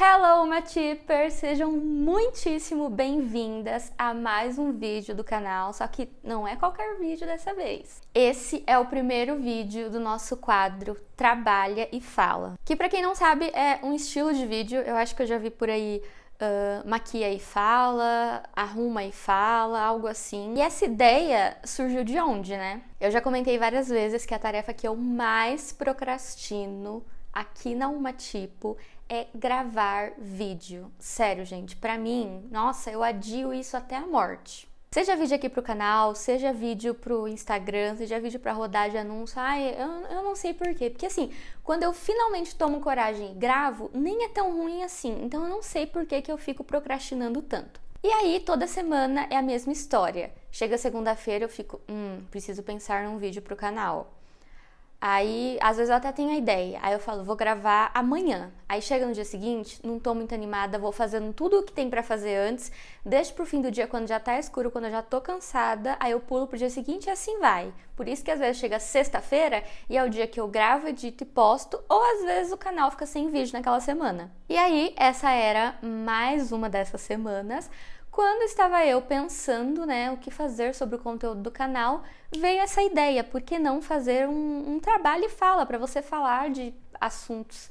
Hello, Matipers! Sejam muitíssimo bem-vindas a mais um vídeo do canal, só que não é qualquer vídeo dessa vez. Esse é o primeiro vídeo do nosso quadro Trabalha e Fala, que pra quem não sabe é um estilo de vídeo, eu acho que eu já vi por aí maquia e fala, arruma e fala, algo assim. E essa ideia surgiu de onde, né? Eu já comentei várias vezes que a tarefa que eu mais procrastino aqui na Umatipo é gravar vídeo. Sério, gente, pra mim, nossa, eu adio isso até a morte. Seja vídeo aqui pro canal, seja vídeo pro Instagram, seja vídeo pra rodar de anúncio, eu não sei porquê. Porque assim, quando eu finalmente tomo coragem e gravo, nem é tão ruim assim. Então eu não sei por que eu fico procrastinando tanto. E aí, toda semana é a mesma história. Chega segunda-feira, eu fico, preciso pensar num vídeo pro canal. Aí, às vezes eu até tenho a ideia, aí eu falo, vou gravar amanhã. Aí chega no dia seguinte, não tô muito animada, vou fazendo tudo o que tem pra fazer antes, deixo pro fim do dia quando já tá escuro, quando eu já tô cansada, aí eu pulo pro dia seguinte e assim vai. Por isso que às vezes chega sexta-feira e é o dia que eu gravo, edito e posto, ou às vezes o canal fica sem vídeo naquela semana. E aí, essa era mais uma dessas semanas. Quando estava eu pensando, o que fazer sobre o conteúdo do canal, veio essa ideia, por que não fazer um trabalho e fala, para você falar de assuntos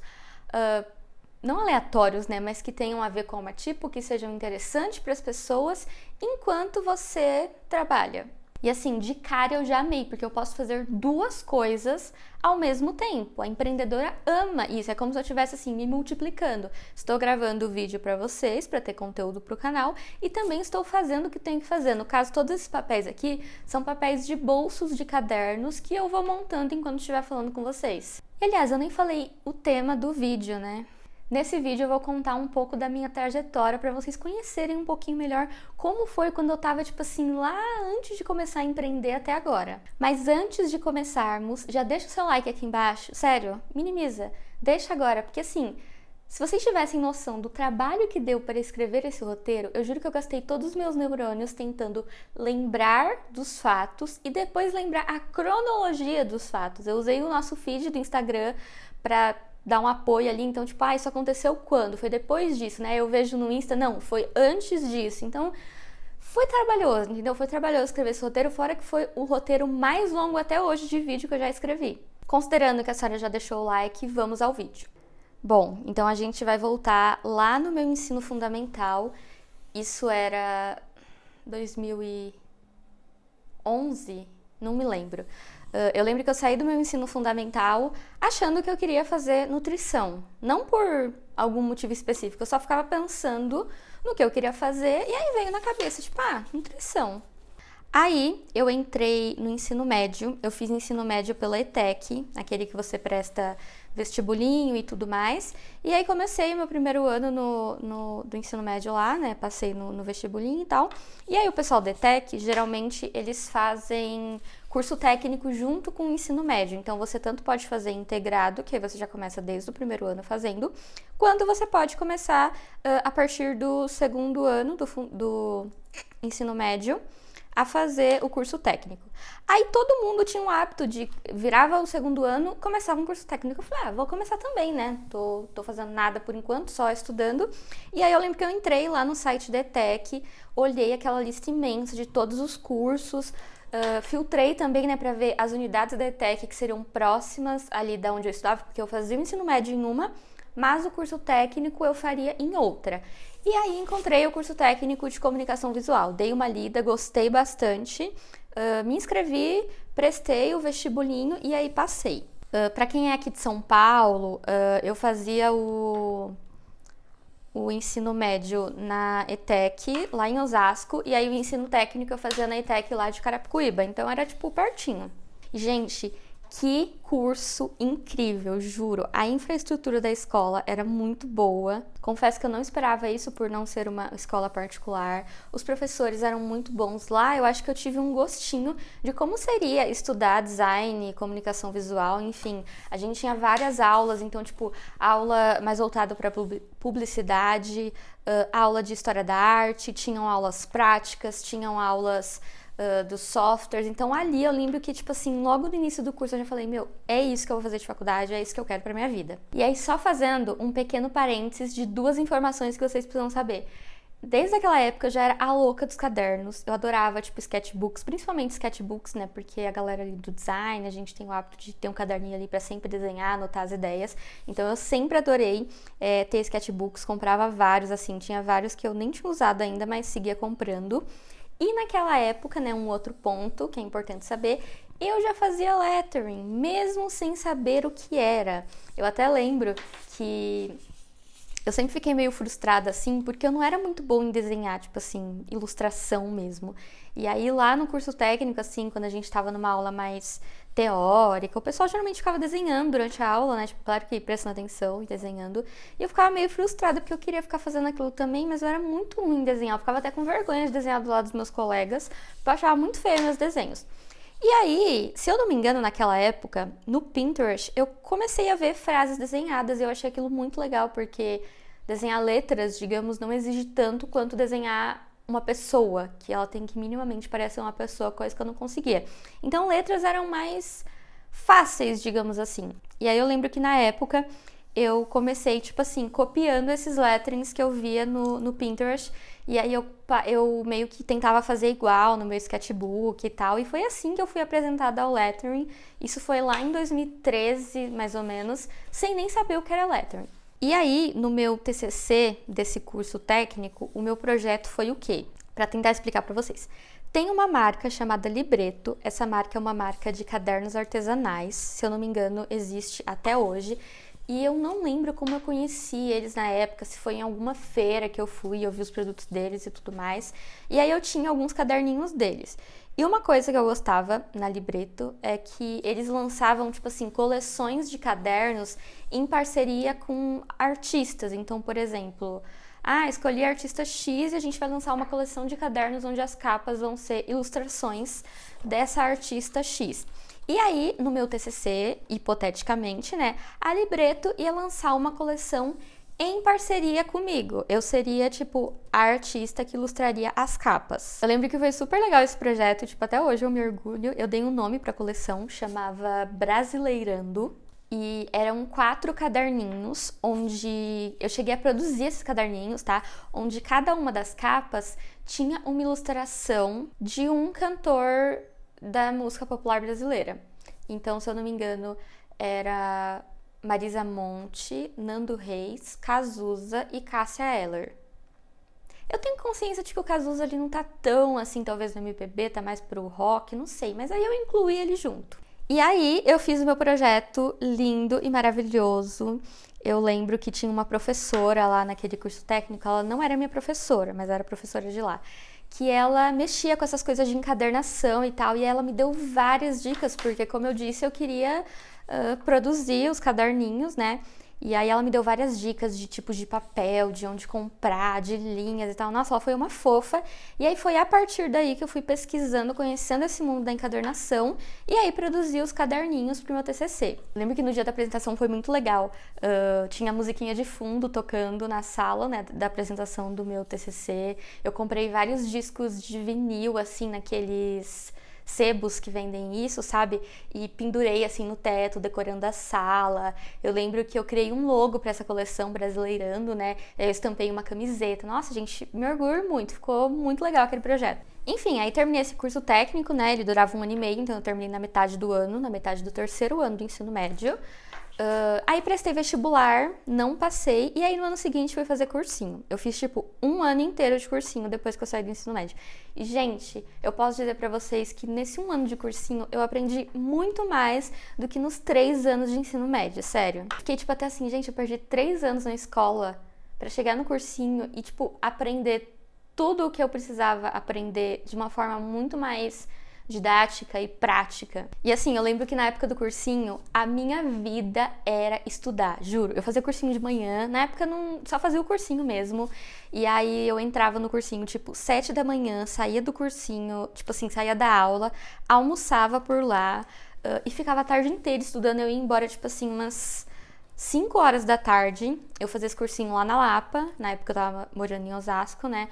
não aleatórios, mas que tenham a ver com o Umatipo, que sejam interessantes para as pessoas enquanto você trabalha. E assim, de cara eu já amei, porque eu posso fazer duas coisas ao mesmo tempo. A empreendedora ama isso, é como se eu estivesse assim, me multiplicando. Estou gravando o vídeo para vocês, para ter conteúdo para o canal, e também estou fazendo o que tenho que fazer. No caso, todos esses papéis aqui são papéis de bolsos de cadernos que eu vou montando enquanto estiver falando com vocês. E, aliás, eu nem falei o tema do vídeo, Nesse vídeo eu vou contar um pouco da minha trajetória para vocês conhecerem um pouquinho melhor como foi quando eu tava, lá antes de começar a empreender até agora. Mas antes de começarmos, já deixa o seu like aqui embaixo, sério, minimiza, deixa agora, porque assim, se vocês tivessem noção do trabalho que deu para escrever esse roteiro, eu juro que eu gastei todos os meus neurônios tentando lembrar dos fatos e depois lembrar a cronologia dos fatos. Eu usei o nosso feed do Instagram para dar um apoio ali, então isso aconteceu quando? Foi depois disso, Eu vejo no Insta, não, foi antes disso, então foi trabalhoso, entendeu? Foi trabalhoso escrever esse roteiro, fora que foi o roteiro mais longo até hoje de vídeo que eu já escrevi. Considerando que a senhora já deixou o like, vamos ao vídeo. Bom, então a gente vai voltar lá no meu ensino fundamental, isso era 2011, não me lembro. Eu lembro que eu saí do meu ensino fundamental achando que eu queria fazer nutrição. Não por algum motivo específico, eu só ficava pensando no que eu queria fazer e aí veio na cabeça, nutrição. Aí eu entrei no ensino médio, eu fiz ensino médio pela ETEC, aquele que você presta vestibulinho e tudo mais. E aí comecei o meu primeiro ano do ensino médio lá, Passei no vestibulinho e tal. E aí o pessoal da ETEC, geralmente, eles fazem curso técnico junto com o ensino médio. Então você tanto pode fazer integrado, que aí você já começa desde o primeiro ano fazendo, quanto você pode começar a partir do segundo ano do ensino médio, a fazer o curso técnico. Aí todo mundo tinha o hábito de virava o segundo ano, começava um curso técnico. Eu falei, vou começar também, Tô fazendo nada por enquanto, só estudando. E aí eu lembro que eu entrei lá no site da ETEC, olhei aquela lista imensa de todos os cursos, filtrei também, para ver as unidades da ETEC que seriam próximas ali da onde eu estudava, porque eu fazia o ensino médio em uma, mas o curso técnico eu faria em outra. E aí encontrei o curso técnico de comunicação visual, dei uma lida, gostei bastante, me inscrevi, prestei o vestibulinho e aí passei. Para quem é aqui de São Paulo, eu fazia o ensino médio na ETEC, lá em Osasco, e aí o ensino técnico eu fazia na ETEC lá de Carapicuíba, então era pertinho. Gente, que curso incrível, juro. A infraestrutura da escola era muito boa. Confesso que eu não esperava isso por não ser uma escola particular. Os professores eram muito bons lá. Eu acho que eu tive um gostinho de como seria estudar design, comunicação visual, enfim. A gente tinha várias aulas, então, aula mais voltada para publicidade, aula de história da arte, tinham aulas práticas, tinham aulas dos softwares. Então ali eu lembro que, tipo assim, logo no início do curso eu já falei, meu, é isso que eu vou fazer de faculdade, é isso que eu quero pra minha vida. E aí só fazendo um pequeno parênteses de 2 informações que vocês precisam saber. Desde aquela época eu já era a louca dos cadernos, eu adorava, tipo, sketchbooks, principalmente sketchbooks, né, porque a galera ali do design, a gente tem o hábito de ter um caderninho ali pra sempre desenhar, anotar as ideias, então eu sempre adorei ter sketchbooks, comprava vários, assim, tinha vários que eu nem tinha usado ainda, mas seguia comprando. E naquela época, né, um outro ponto que é importante saber, eu já fazia lettering, mesmo sem saber o que era. Eu até lembro que eu sempre fiquei meio frustrada, assim, porque eu não era muito boa em desenhar, tipo assim, ilustração mesmo. E aí lá no curso técnico, assim, quando a gente tava numa aula mais teórica, o pessoal geralmente ficava desenhando durante a aula, né? Tipo, claro que prestando atenção e desenhando. E eu ficava meio frustrada, porque eu queria ficar fazendo aquilo também, mas eu era muito ruim em desenhar. Eu ficava até com vergonha de desenhar do lado dos meus colegas, porque eu achava muito feio meus desenhos. E aí, se eu não me engano, naquela época, no Pinterest, eu comecei a ver frases desenhadas e eu achei aquilo muito legal, porque desenhar letras, digamos, não exige tanto quanto desenhar uma pessoa, que ela tem que minimamente parecer uma pessoa, coisa que eu não conseguia. Então, letras eram mais fáceis, digamos assim. E aí eu lembro que na época eu comecei, tipo assim, copiando esses letterings que eu via no Pinterest. E aí eu meio que tentava fazer igual no meu sketchbook e tal. E foi assim que eu fui apresentada ao lettering. Isso foi lá em 2013, mais ou menos, sem nem saber o que era lettering. E aí, no meu TCC desse curso técnico, o meu projeto foi o quê? Para tentar explicar para vocês. Tem uma marca chamada Libretto. Essa marca é uma marca de cadernos artesanais. Se eu não me engano, existe até hoje. E eu não lembro como eu conheci eles na época, se foi em alguma feira que eu fui e eu vi os produtos deles e tudo mais. E aí eu tinha alguns caderninhos deles. E uma coisa que eu gostava na Libretto é que eles lançavam, tipo assim, coleções de cadernos em parceria com artistas. Então, por exemplo, escolhi a artista X e a gente vai lançar uma coleção de cadernos onde as capas vão ser ilustrações dessa artista X. E aí, no meu TCC, hipoteticamente, né, a Libretto ia lançar uma coleção em parceria comigo. Eu seria, tipo, a artista que ilustraria as capas. Eu lembro que foi super legal esse projeto, tipo, até hoje eu me orgulho. Eu dei um nome pra coleção, chamava Brasileirando. E eram 4 caderninhos, onde eu cheguei a produzir esses caderninhos, tá? Onde cada uma das capas tinha uma ilustração de um cantor da música popular brasileira. Então, se eu não me engano, era Marisa Monte, Nando Reis, Cazuza e Cássia Eller. Eu tenho consciência de que o Cazuza ali não tá tão assim, talvez no MPB, tá mais pro rock, não sei, mas aí eu incluí ele junto. E aí eu fiz o meu projeto lindo e maravilhoso. Eu lembro que tinha uma professora lá naquele curso técnico, ela não era minha professora, mas era professora de lá, que ela mexia com essas coisas de encadernação e tal, e ela me deu várias dicas, porque, como eu disse, eu queria produzir os caderninhos, né? E aí ela me deu várias dicas de tipos de papel, de onde comprar, de linhas e tal. Nossa, ela foi uma fofa. E aí foi a partir daí que eu fui pesquisando, conhecendo esse mundo da encadernação, e aí produzi os caderninhos pro meu TCC. Lembro que no dia da apresentação foi muito legal. Tinha musiquinha de fundo tocando na sala, né, da apresentação do meu TCC. Eu comprei vários discos de vinil, assim, naqueles sebos que vendem isso, sabe? E pendurei assim no teto, decorando a sala. Eu lembro que eu criei um logo para essa coleção Brasileirando, né? Eu estampei uma camiseta. Nossa, gente, me orgulho muito. Ficou muito legal aquele projeto. Enfim, aí terminei esse curso técnico, né? Ele durava 1 ano e meio, então eu terminei na metade do ano, na metade do 3º ano do ensino médio. Aí prestei vestibular, não passei, e aí no ano seguinte fui fazer cursinho. Eu fiz, tipo, 1 ano inteiro de cursinho depois que eu saí do ensino médio. E, gente, eu posso dizer pra vocês que nesse 1 ano de cursinho eu aprendi muito mais do que nos 3 anos de ensino médio, sério. Fiquei, tipo, até assim, gente, eu perdi 3 anos na escola pra chegar no cursinho e, tipo, aprender tudo o que eu precisava aprender de uma forma muito mais didática e prática. E assim, eu lembro que na época do cursinho, a minha vida era estudar, juro. Eu fazia cursinho de manhã, na época não só fazia o cursinho mesmo. E aí eu entrava no cursinho, tipo, 7 da manhã, saía do cursinho, tipo assim, saía da aula, almoçava por lá, e ficava a tarde inteira estudando. Eu ia embora, tipo assim, umas 5 horas da tarde. Eu fazia esse cursinho lá na Lapa, na época eu tava morando em Osasco, né?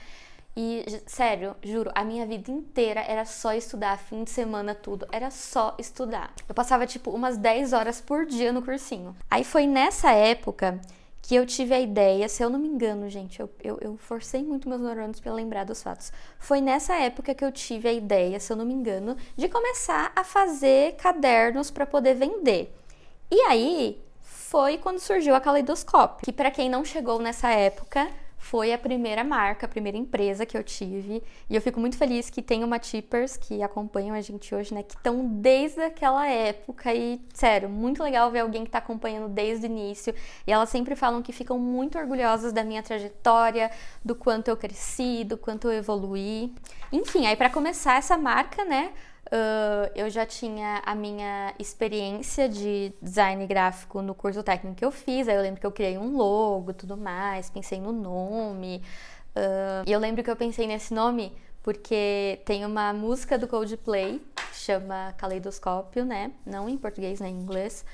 E, sério, juro, a minha vida inteira era só estudar, fim de semana, tudo, era só estudar. Eu passava, tipo, umas 10 horas por dia no cursinho. Aí foi nessa época que eu tive a ideia, se eu não me engano, gente, eu forcei muito meus neurônios pra lembrar dos fatos. Foi nessa época que eu tive a ideia, se eu não me engano, de começar a fazer cadernos pra poder vender. E aí, foi quando surgiu a Caleidoscópio, que pra quem não chegou nessa época, foi a primeira marca, a primeira empresa que eu tive. E eu fico muito feliz que tem uma Tippers que acompanham a gente hoje, né? Que estão desde aquela época. E, sério, muito legal ver alguém que tá acompanhando desde o início. E elas sempre falam que ficam muito orgulhosas da minha trajetória, do quanto eu cresci, do quanto eu evoluí. Enfim, aí pra começar essa marca, né? Eu já tinha a minha experiência de design gráfico no curso técnico que eu fiz. Aí eu lembro que eu criei um logo, tudo mais, pensei no nome. E eu lembro que eu pensei nesse nome porque tem uma música do Coldplay que chama Caleidoscópio, né? Não em português, nem em inglês.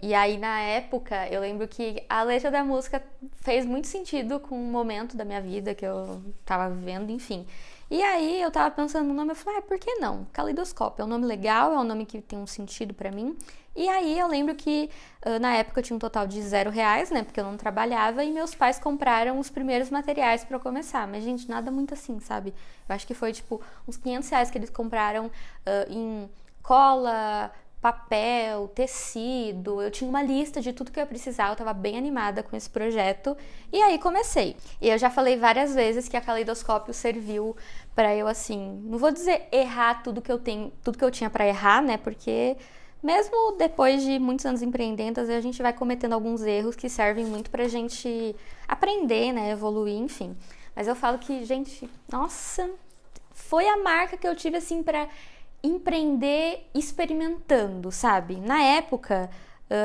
E aí, na época, eu lembro que a letra da música fez muito sentido com o momento da minha vida que eu tava vivendo, enfim. E aí, eu tava pensando no nome, eu falei, por que não? Caleidoscópio é um nome legal, é um nome que tem um sentido pra mim. E aí, eu lembro que, na época, eu tinha um total de R$0, né? Porque eu não trabalhava, e meus pais compraram os primeiros materiais pra eu começar. Mas, gente, nada muito assim, sabe? Eu acho que foi, tipo, uns R$500 que eles compraram em cola, papel, tecido. Eu tinha uma lista de tudo que eu precisava, eu tava bem animada com esse projeto. E aí comecei. E eu já falei várias vezes que a Caleidoscópio serviu pra eu, assim, não vou dizer errar tudo que eu tinha pra errar, né? Porque mesmo depois de muitos anos empreendendo, a gente vai cometendo alguns erros que servem muito pra gente aprender, né? Evoluir, enfim. Mas eu falo que, gente, nossa, foi a marca que eu tive, assim, pra empreender experimentando, sabe? Na época,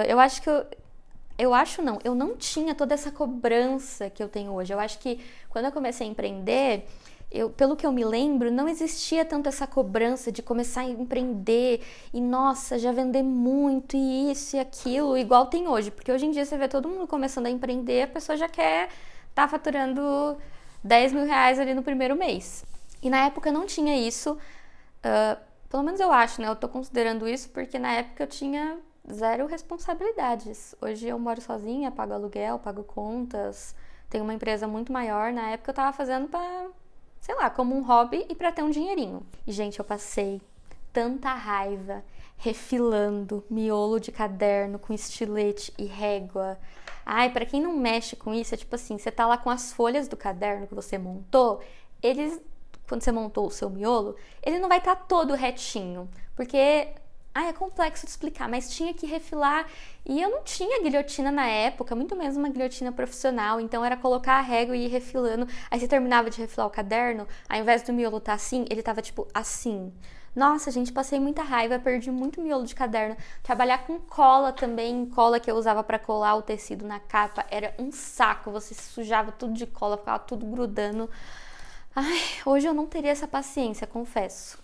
eu acho que eu não tinha toda essa cobrança que eu tenho hoje. Eu acho que quando eu comecei a empreender, pelo que eu me lembro, não existia tanto essa cobrança de começar a empreender e, nossa, já vender muito e isso e aquilo, igual tem hoje. Porque hoje em dia você vê todo mundo começando a empreender, a pessoa já quer estar faturando R$10.000 ali no primeiro mês. E na época não tinha isso. Pelo menos eu acho, né? Eu tô considerando isso porque na época eu tinha 0 responsabilidades. Hoje eu moro sozinha, pago aluguel, pago contas, tenho uma empresa muito maior. Na época eu tava fazendo pra, sei lá, como um hobby e pra ter um dinheirinho. E, gente, eu passei tanta raiva refilando miolo de caderno com estilete e régua. Ai, pra quem não mexe com isso, é tipo assim, você tá lá com as folhas do caderno que você montou, quando você montou o seu miolo, ele não vai estar todo retinho, porque é complexo de explicar, mas tinha que refilar e eu não tinha guilhotina na época, muito menos uma guilhotina profissional, então era colocar a régua e ir refilando. Aí você terminava de refilar o caderno, ao invés do miolo estar assim, ele tava tipo assim. Nossa, gente, passei muita raiva, perdi muito miolo de caderno. Trabalhar com cola também, cola que eu usava para colar o tecido na capa, era um saco, você sujava tudo de cola, ficava tudo grudando. Ai, hoje eu não teria essa paciência, confesso.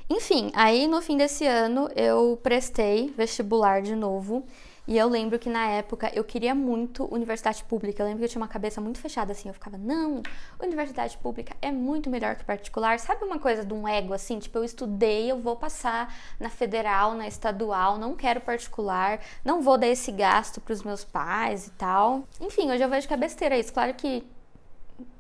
Enfim, aí no fim desse ano eu prestei vestibular de novo. E eu lembro que na época eu queria muito universidade pública. Eu lembro que eu tinha uma cabeça muito fechada assim. Eu ficava, não, universidade pública é muito melhor que particular. Sabe uma coisa de um ego assim? Tipo, eu estudei, eu vou passar na federal, na estadual, não quero particular, não vou dar esse gasto pros meus pais e tal. Enfim, hoje eu vejo que é besteira isso. Claro que,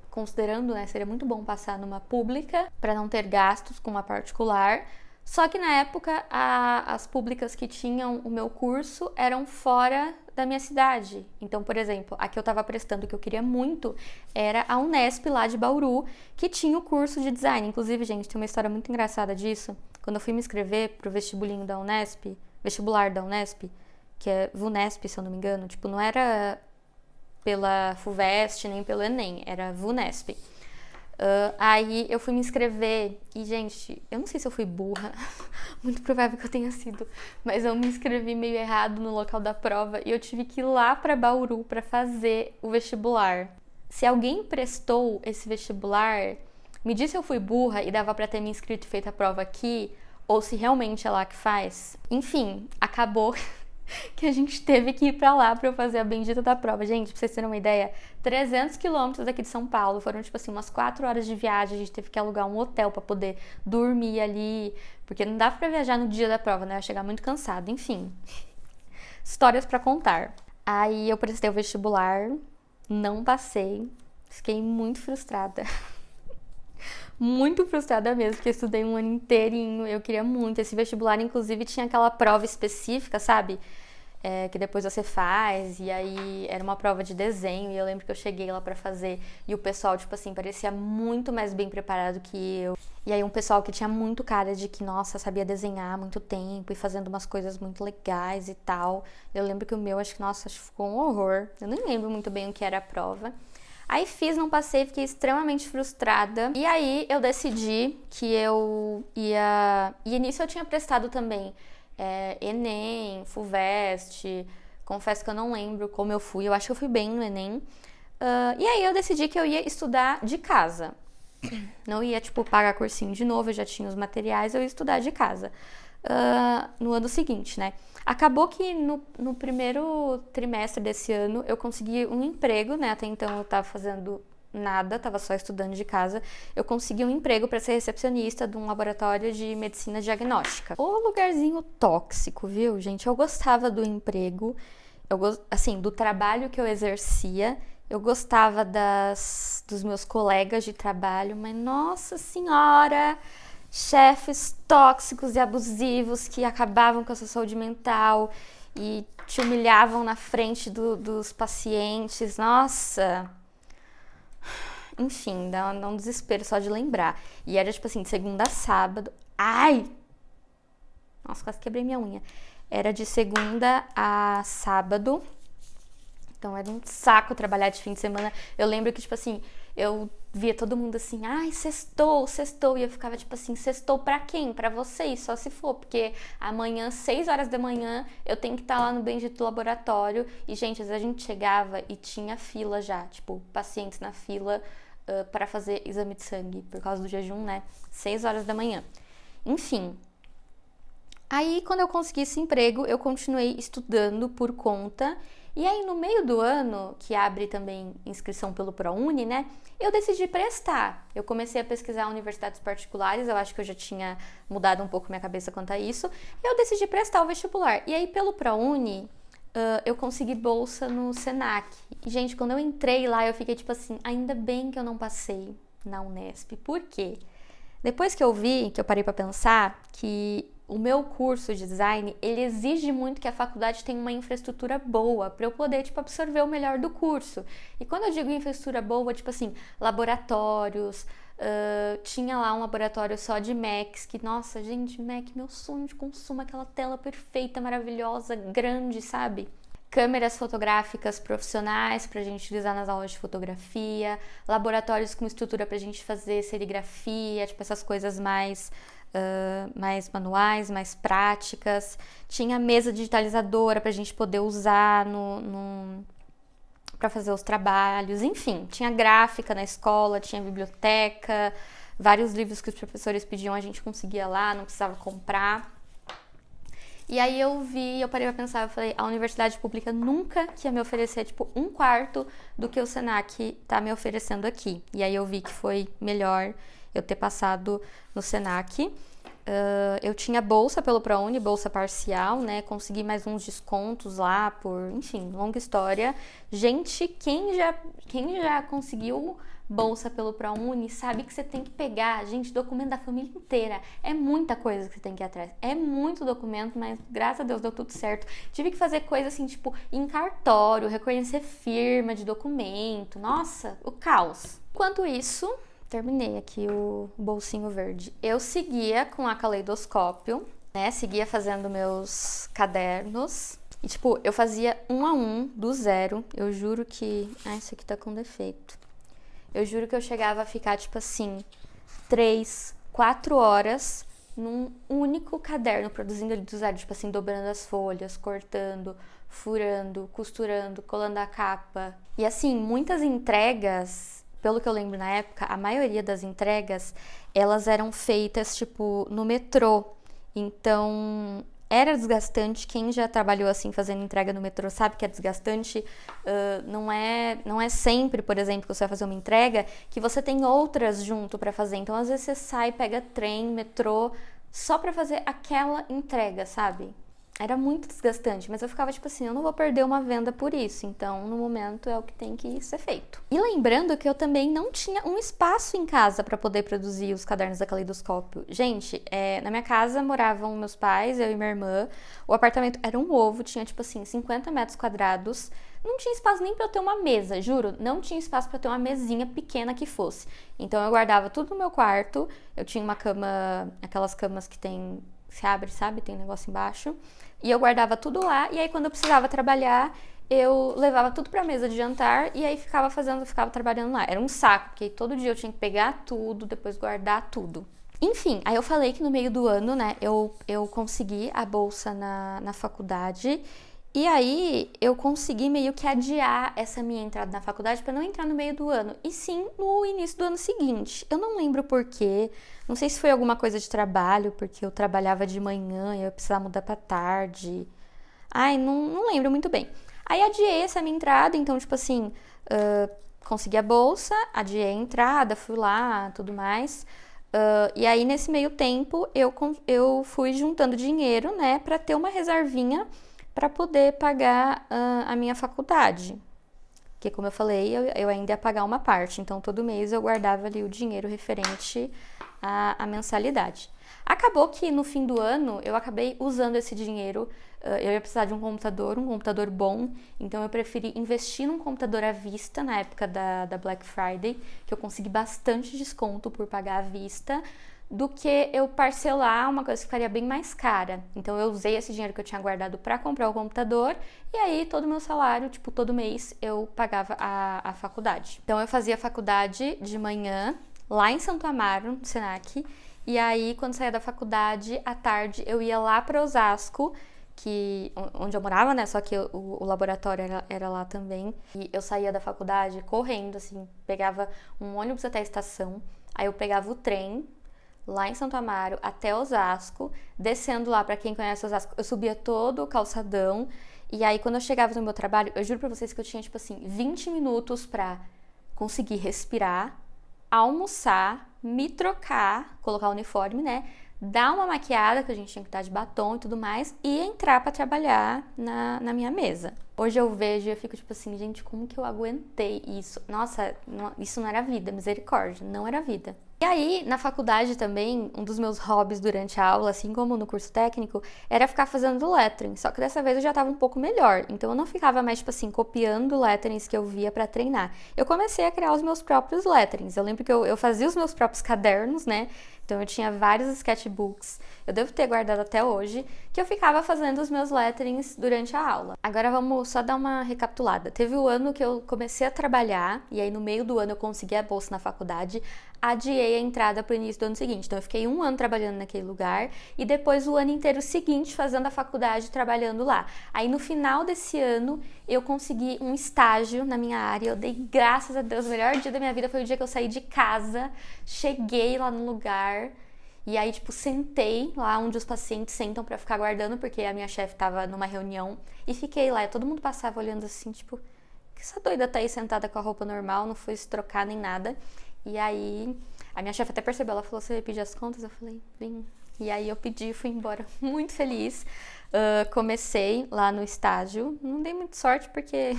considerando, né, seria muito bom passar numa pública para não ter gastos com uma particular. Só que na época as públicas que tinham o meu curso eram fora da minha cidade. Então, por exemplo, a que eu estava prestando, que eu queria muito, era a Unesp lá de Bauru, que tinha o curso de design. Inclusive, gente, tem uma história muito engraçada disso. Quando eu fui me inscrever pro vestibulinho da Unesp, vestibular da Unesp, que é VUNESP, se eu não me engano, tipo, não era pela FUVEST nem pelo Enem, era VUNESP. Aí eu fui me inscrever e, gente, eu não sei se eu fui burra, muito provável que eu tenha sido, mas eu me inscrevi meio errado no local da prova e eu tive que ir lá pra Bauru pra fazer o vestibular. Se alguém prestou esse vestibular, me diz se eu fui burra e dava pra ter me inscrito e feito a prova aqui, ou se realmente é lá que faz. Enfim, acabou que a gente teve que ir pra lá pra eu fazer a bendita da prova. Gente, pra vocês terem uma ideia, 300 quilômetros daqui de São Paulo, foram tipo assim umas 4 horas de viagem, a gente teve que alugar um hotel pra poder dormir ali, porque não dava pra viajar no dia da prova, né, eu ia chegar muito cansada, enfim. Histórias pra contar. Aí eu prestei o vestibular, não passei, fiquei muito frustrada. Muito frustrada mesmo, porque eu estudei um ano inteirinho, eu queria muito. Esse vestibular, inclusive, tinha aquela prova específica, sabe? Que depois você faz, e aí era uma prova de desenho, e eu lembro que eu cheguei lá pra fazer, e o pessoal, tipo assim, parecia muito mais bem preparado que eu. E aí um pessoal que tinha muito cara de que, nossa, sabia desenhar há muito tempo, e fazendo umas coisas muito legais e tal. Eu lembro que o meu, acho que ficou um horror. Eu nem lembro muito bem o que era a prova. Aí fiz, não passei, fiquei extremamente frustrada. E aí eu decidi que eu ia... E nisso eu tinha prestado também Enem, FUVEST. Confesso que eu não lembro como eu fui. Eu acho que eu fui bem no Enem. E aí eu decidi que eu ia estudar de casa. Não ia, tipo, pagar cursinho de novo, eu já tinha os materiais, eu ia estudar de casa. No ano seguinte, né? Acabou que no primeiro trimestre desse ano eu consegui um emprego, né? Até então eu tava fazendo nada, tava só estudando de casa. Eu consegui um emprego para ser recepcionista de um laboratório de medicina diagnóstica. O lugarzinho tóxico, viu, gente? Eu gostava do emprego, assim, do trabalho que eu exercia. Eu gostava dos meus colegas de trabalho, mas nossa senhora, chefes tóxicos e abusivos que acabavam com a sua saúde mental e te humilhavam na frente dos pacientes. Nossa, enfim, dá um desespero só de lembrar. E era tipo assim, de segunda a sábado. Ai! Nossa, quase quebrei minha unha. Era de segunda a sábado. Então era um saco trabalhar de fim de semana. Eu lembro que, tipo assim, eu via todo mundo assim, ai, sextou, sextou. E eu ficava tipo assim, sextou pra quem? Pra vocês, só se for. Porque amanhã, 6 horas da manhã, eu tenho que estar lá no bendito laboratório. E, gente, às vezes a gente chegava e tinha fila já. Tipo, pacientes na fila para fazer exame de sangue. Por causa do jejum, né? 6 horas da manhã. Enfim. Aí, quando eu consegui esse emprego, eu continuei estudando por conta. E aí, no meio do ano, que abre também inscrição pelo ProUni, né? Eu decidi prestar. Eu comecei a pesquisar universidades particulares, eu acho que eu já tinha mudado um pouco minha cabeça quanto a isso. Eu decidi prestar o vestibular. E aí, pelo ProUni, eu consegui bolsa no Senac. E, gente, quando eu entrei lá, eu fiquei tipo assim, ainda bem que eu não passei na Unesp. Por quê? Depois que eu vi, que eu parei pra pensar, que o meu curso de design, ele exige muito que a faculdade tenha uma infraestrutura boa para eu poder, tipo, absorver o melhor do curso. E quando eu digo infraestrutura boa, tipo assim, laboratórios, tinha lá um laboratório só de Macs, que, nossa, gente, Mac, meu sonho de consumo, aquela tela perfeita, maravilhosa, grande, sabe? Câmeras fotográficas profissionais para a gente utilizar nas aulas de fotografia, laboratórios com estrutura para a gente fazer serigrafia, tipo essas coisas mais manuais, mais práticas. Tinha mesa digitalizadora para a gente poder usar para fazer os trabalhos, enfim. Tinha gráfica na escola, tinha biblioteca, vários livros que os professores pediam a gente conseguia lá, não precisava comprar. E aí eu parei pra pensar, eu falei, a universidade pública nunca que ia me oferecer, tipo, 1/4 do que o Senac tá me oferecendo aqui. E aí eu vi que foi melhor eu ter passado no Senac. Eu tinha bolsa pelo ProUni, bolsa parcial, né? Consegui mais uns descontos lá enfim, longa história. Gente, quem já conseguiu bolsa pelo ProUni sabe que você tem que pegar, gente, documento da família inteira. É muita coisa que você tem que ir atrás. É muito documento, mas graças a Deus deu tudo certo. Tive que fazer coisa assim, tipo, em cartório, reconhecer firma de documento. Nossa, o caos. Enquanto isso, terminei aqui o bolsinho verde. Eu seguia com a caleidoscópio, né? Seguia fazendo meus cadernos. E, tipo, eu fazia 1 a 1, do zero. Eu juro que... esse aqui tá com defeito. Eu juro que eu chegava a ficar, tipo assim, 3, 4 horas num único caderno, produzindo ele do zero, tipo assim, dobrando as folhas, cortando, furando, costurando, colando a capa. E assim, muitas entregas, pelo que eu lembro na época, a maioria das entregas, elas eram feitas, tipo, no metrô. Então, Era desgastante. Quem já trabalhou assim fazendo entrega no metrô sabe que é desgastante. Não é sempre, por exemplo, que você vai fazer uma entrega que você tem outras junto para fazer. Então, às vezes você sai, pega trem, metrô, só para fazer aquela entrega, sabe? Era muito desgastante, mas eu ficava tipo assim, eu não vou perder uma venda por isso, então no momento é o que tem que ser feito. E lembrando que eu também não tinha um espaço em casa para poder produzir os cadernos da Caleidoscópio. Gente, na minha casa moravam meus pais, eu e minha irmã, o apartamento era um ovo, tinha tipo assim 50 metros quadrados, não tinha espaço nem para eu ter uma mesa, juro, não tinha espaço para eu ter uma mesinha pequena que fosse. Então eu guardava tudo no meu quarto, eu tinha uma cama, aquelas camas que tem, se abre, sabe, tem um negócio embaixo. E eu guardava tudo lá, e aí quando eu precisava trabalhar, eu levava tudo pra mesa de jantar e aí ficava trabalhando lá. Era um saco, porque todo dia eu tinha que pegar tudo, depois guardar tudo. Enfim, aí eu falei que no meio do ano, né, eu consegui a bolsa na faculdade. E aí eu consegui meio que adiar essa minha entrada na faculdade para não entrar no meio do ano, e sim no início do ano seguinte. Eu não lembro por quê, não sei se foi alguma coisa de trabalho, porque eu trabalhava de manhã e eu precisava mudar para tarde. Ai, não lembro muito bem. Aí adiei essa minha entrada, então tipo assim, consegui a bolsa, adiei a entrada, fui lá, tudo mais. E aí nesse meio tempo eu fui juntando dinheiro, né, para ter uma reservinha para poder pagar a minha faculdade. Porque, como eu falei, eu ainda ia pagar uma parte. Então, todo mês eu guardava ali o dinheiro referente à mensalidade. Acabou que, no fim do ano, eu acabei usando esse dinheiro. Eu ia precisar de um computador bom. Então, eu preferi investir num computador à vista, na época da Black Friday, que eu consegui bastante desconto por pagar à vista, do que eu parcelar uma coisa que ficaria bem mais cara. Então eu usei esse dinheiro que eu tinha guardado para comprar o computador e aí todo o meu salário, tipo, todo mês eu pagava a faculdade. Então eu fazia a faculdade de manhã lá em Santo Amaro, no Senac, e aí quando saía da faculdade, à tarde eu ia lá para Osasco, onde eu morava, né? Só que o laboratório era lá também. E eu saía da faculdade correndo, assim, pegava um ônibus até a estação, aí eu pegava o trem lá em Santo Amaro até Osasco, descendo lá, pra quem conhece Osasco, eu subia todo o calçadão, e aí quando eu chegava no meu trabalho, eu juro pra vocês que eu tinha, tipo assim, 20 minutos pra conseguir respirar, almoçar, me trocar, colocar o uniforme, né, dar uma maquiada, que a gente tinha que estar de batom e tudo mais, e entrar pra trabalhar na minha mesa. Hoje eu vejo e eu fico tipo assim, gente, como que eu aguentei isso? Nossa, isso não era vida, misericórdia, não era vida. E aí, na faculdade também, um dos meus hobbies durante a aula, assim como no curso técnico, era ficar fazendo lettering. Só que dessa vez eu já tava um pouco melhor. Então eu não ficava mais, tipo assim, copiando letterings que eu via pra treinar. Eu comecei a criar os meus próprios letterings. Eu lembro que eu fazia os meus próprios cadernos, né? Então eu tinha vários sketchbooks, eu devo ter guardado até hoje, que eu ficava fazendo os meus letterings durante a aula. Agora vamos só dar uma recapitulada. Teve o ano que eu comecei a trabalhar, e aí no meio do ano eu consegui a bolsa na faculdade, adiei a entrada para o início do ano seguinte. Então eu fiquei um ano trabalhando naquele lugar, e depois o ano inteiro seguinte fazendo a faculdade, trabalhando lá. Aí no final desse ano eu consegui um estágio na minha área, eu dei graças a Deus, o melhor dia da minha vida foi o dia que eu saí de casa, cheguei lá no lugar, e aí, tipo, sentei lá onde os pacientes sentam pra ficar aguardando, porque a minha chefe tava numa reunião, e fiquei lá, e todo mundo passava olhando assim, tipo, que essa doida tá aí sentada com a roupa normal, não foi se trocar nem nada. E aí, a minha chefe até percebeu, ela falou, você vai pedir as contas? Eu falei, vim. E aí eu pedi e fui embora muito feliz. Comecei lá no estágio, não dei muita sorte porque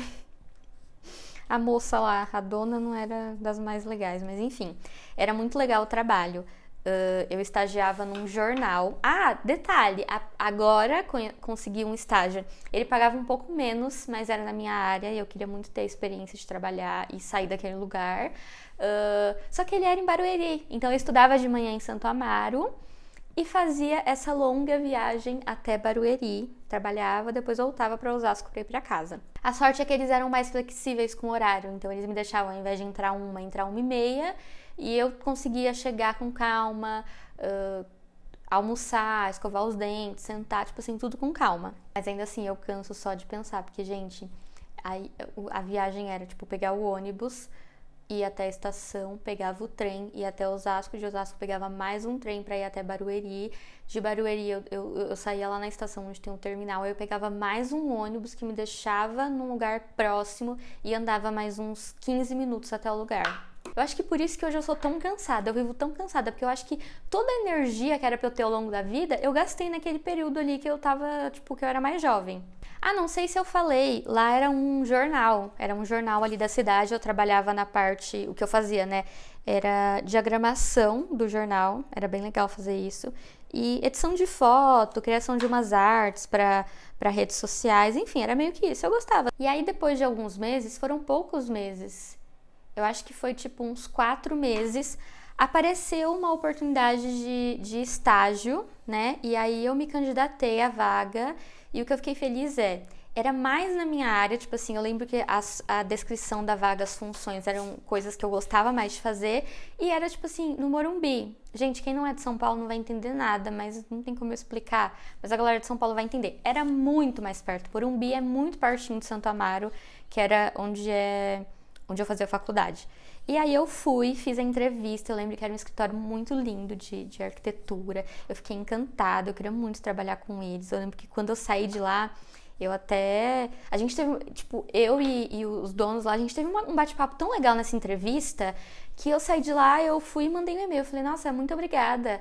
a moça lá, a dona, não era das mais legais, mas enfim, era muito legal o trabalho. Eu estagiava num jornal. Ah, detalhe, agora consegui um estágio. Ele pagava um pouco menos, mas era na minha área e eu queria muito ter a experiência de trabalhar e sair daquele lugar. Só que ele era em Barueri, então eu estudava de manhã em Santo Amaro e fazia essa longa viagem até Barueri, trabalhava, depois voltava para Osasco para ir para casa. A sorte é que eles eram mais flexíveis com o horário, então eles me deixavam, ao invés de entrar 1h30, e eu conseguia chegar com calma, almoçar, escovar os dentes, sentar, tipo assim, tudo com calma. Mas ainda assim, eu canso só de pensar, porque, gente, a viagem era, tipo, pegar o ônibus, ia até a estação, pegava o trem, ia até Osasco, de Osasco pegava mais um trem para ir até Barueri, de Barueri eu saía lá na estação onde tem um terminal, aí eu pegava mais um ônibus que me deixava num lugar próximo e andava mais uns 15 minutos até o lugar. Eu acho que por isso que hoje eu sou tão cansada, eu vivo tão cansada, porque eu acho que toda a energia que era pra eu ter ao longo da vida, eu gastei naquele período ali que eu tava, tipo, que eu era mais jovem. Ah, não sei se eu falei, lá era um jornal ali da cidade, eu trabalhava na parte, o que eu fazia, né, era diagramação do jornal, era bem legal fazer isso, e edição de foto, criação de umas artes para redes sociais, enfim, era meio que isso, eu gostava. E aí depois de alguns meses, foram poucos meses, eu acho que foi tipo uns 4 meses, apareceu uma oportunidade de estágio, né? E aí eu me candidatei à vaga e o que eu fiquei feliz era mais na minha área, tipo assim, eu lembro que a descrição da vaga, as funções eram coisas que eu gostava mais de fazer e era tipo assim, no Morumbi. Gente, quem não é de São Paulo não vai entender nada, mas não tem como eu explicar, mas a galera de São Paulo vai entender. Era muito mais perto, Morumbi é muito pertinho de Santo Amaro, que era onde eu fazia faculdade. E aí eu fui, fiz a entrevista, eu lembro que era um escritório muito lindo de arquitetura, eu fiquei encantada, eu queria muito trabalhar com eles, eu lembro que quando eu saí de lá, a gente teve, tipo, eu e os donos lá, a gente teve um bate-papo tão legal nessa entrevista, que eu saí de lá, eu fui e mandei um e-mail, eu falei, nossa, muito obrigada,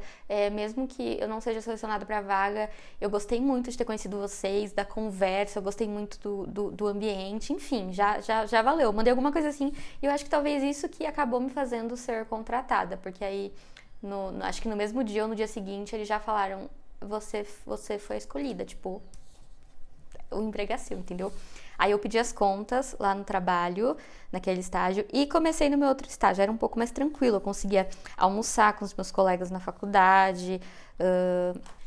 mesmo que eu não seja selecionada para a vaga, eu gostei muito de ter conhecido vocês, da conversa, eu gostei muito do ambiente, enfim, já valeu, mandei alguma coisa assim, e eu acho que talvez isso que acabou me fazendo ser contratada, porque aí, acho que no mesmo dia ou no dia seguinte, eles já falaram, você foi escolhida, tipo, o emprego é seu, entendeu? Aí eu pedi as contas lá no trabalho, naquele estágio, e comecei no meu outro estágio. Era um pouco mais tranquilo, eu conseguia almoçar com os meus colegas na faculdade.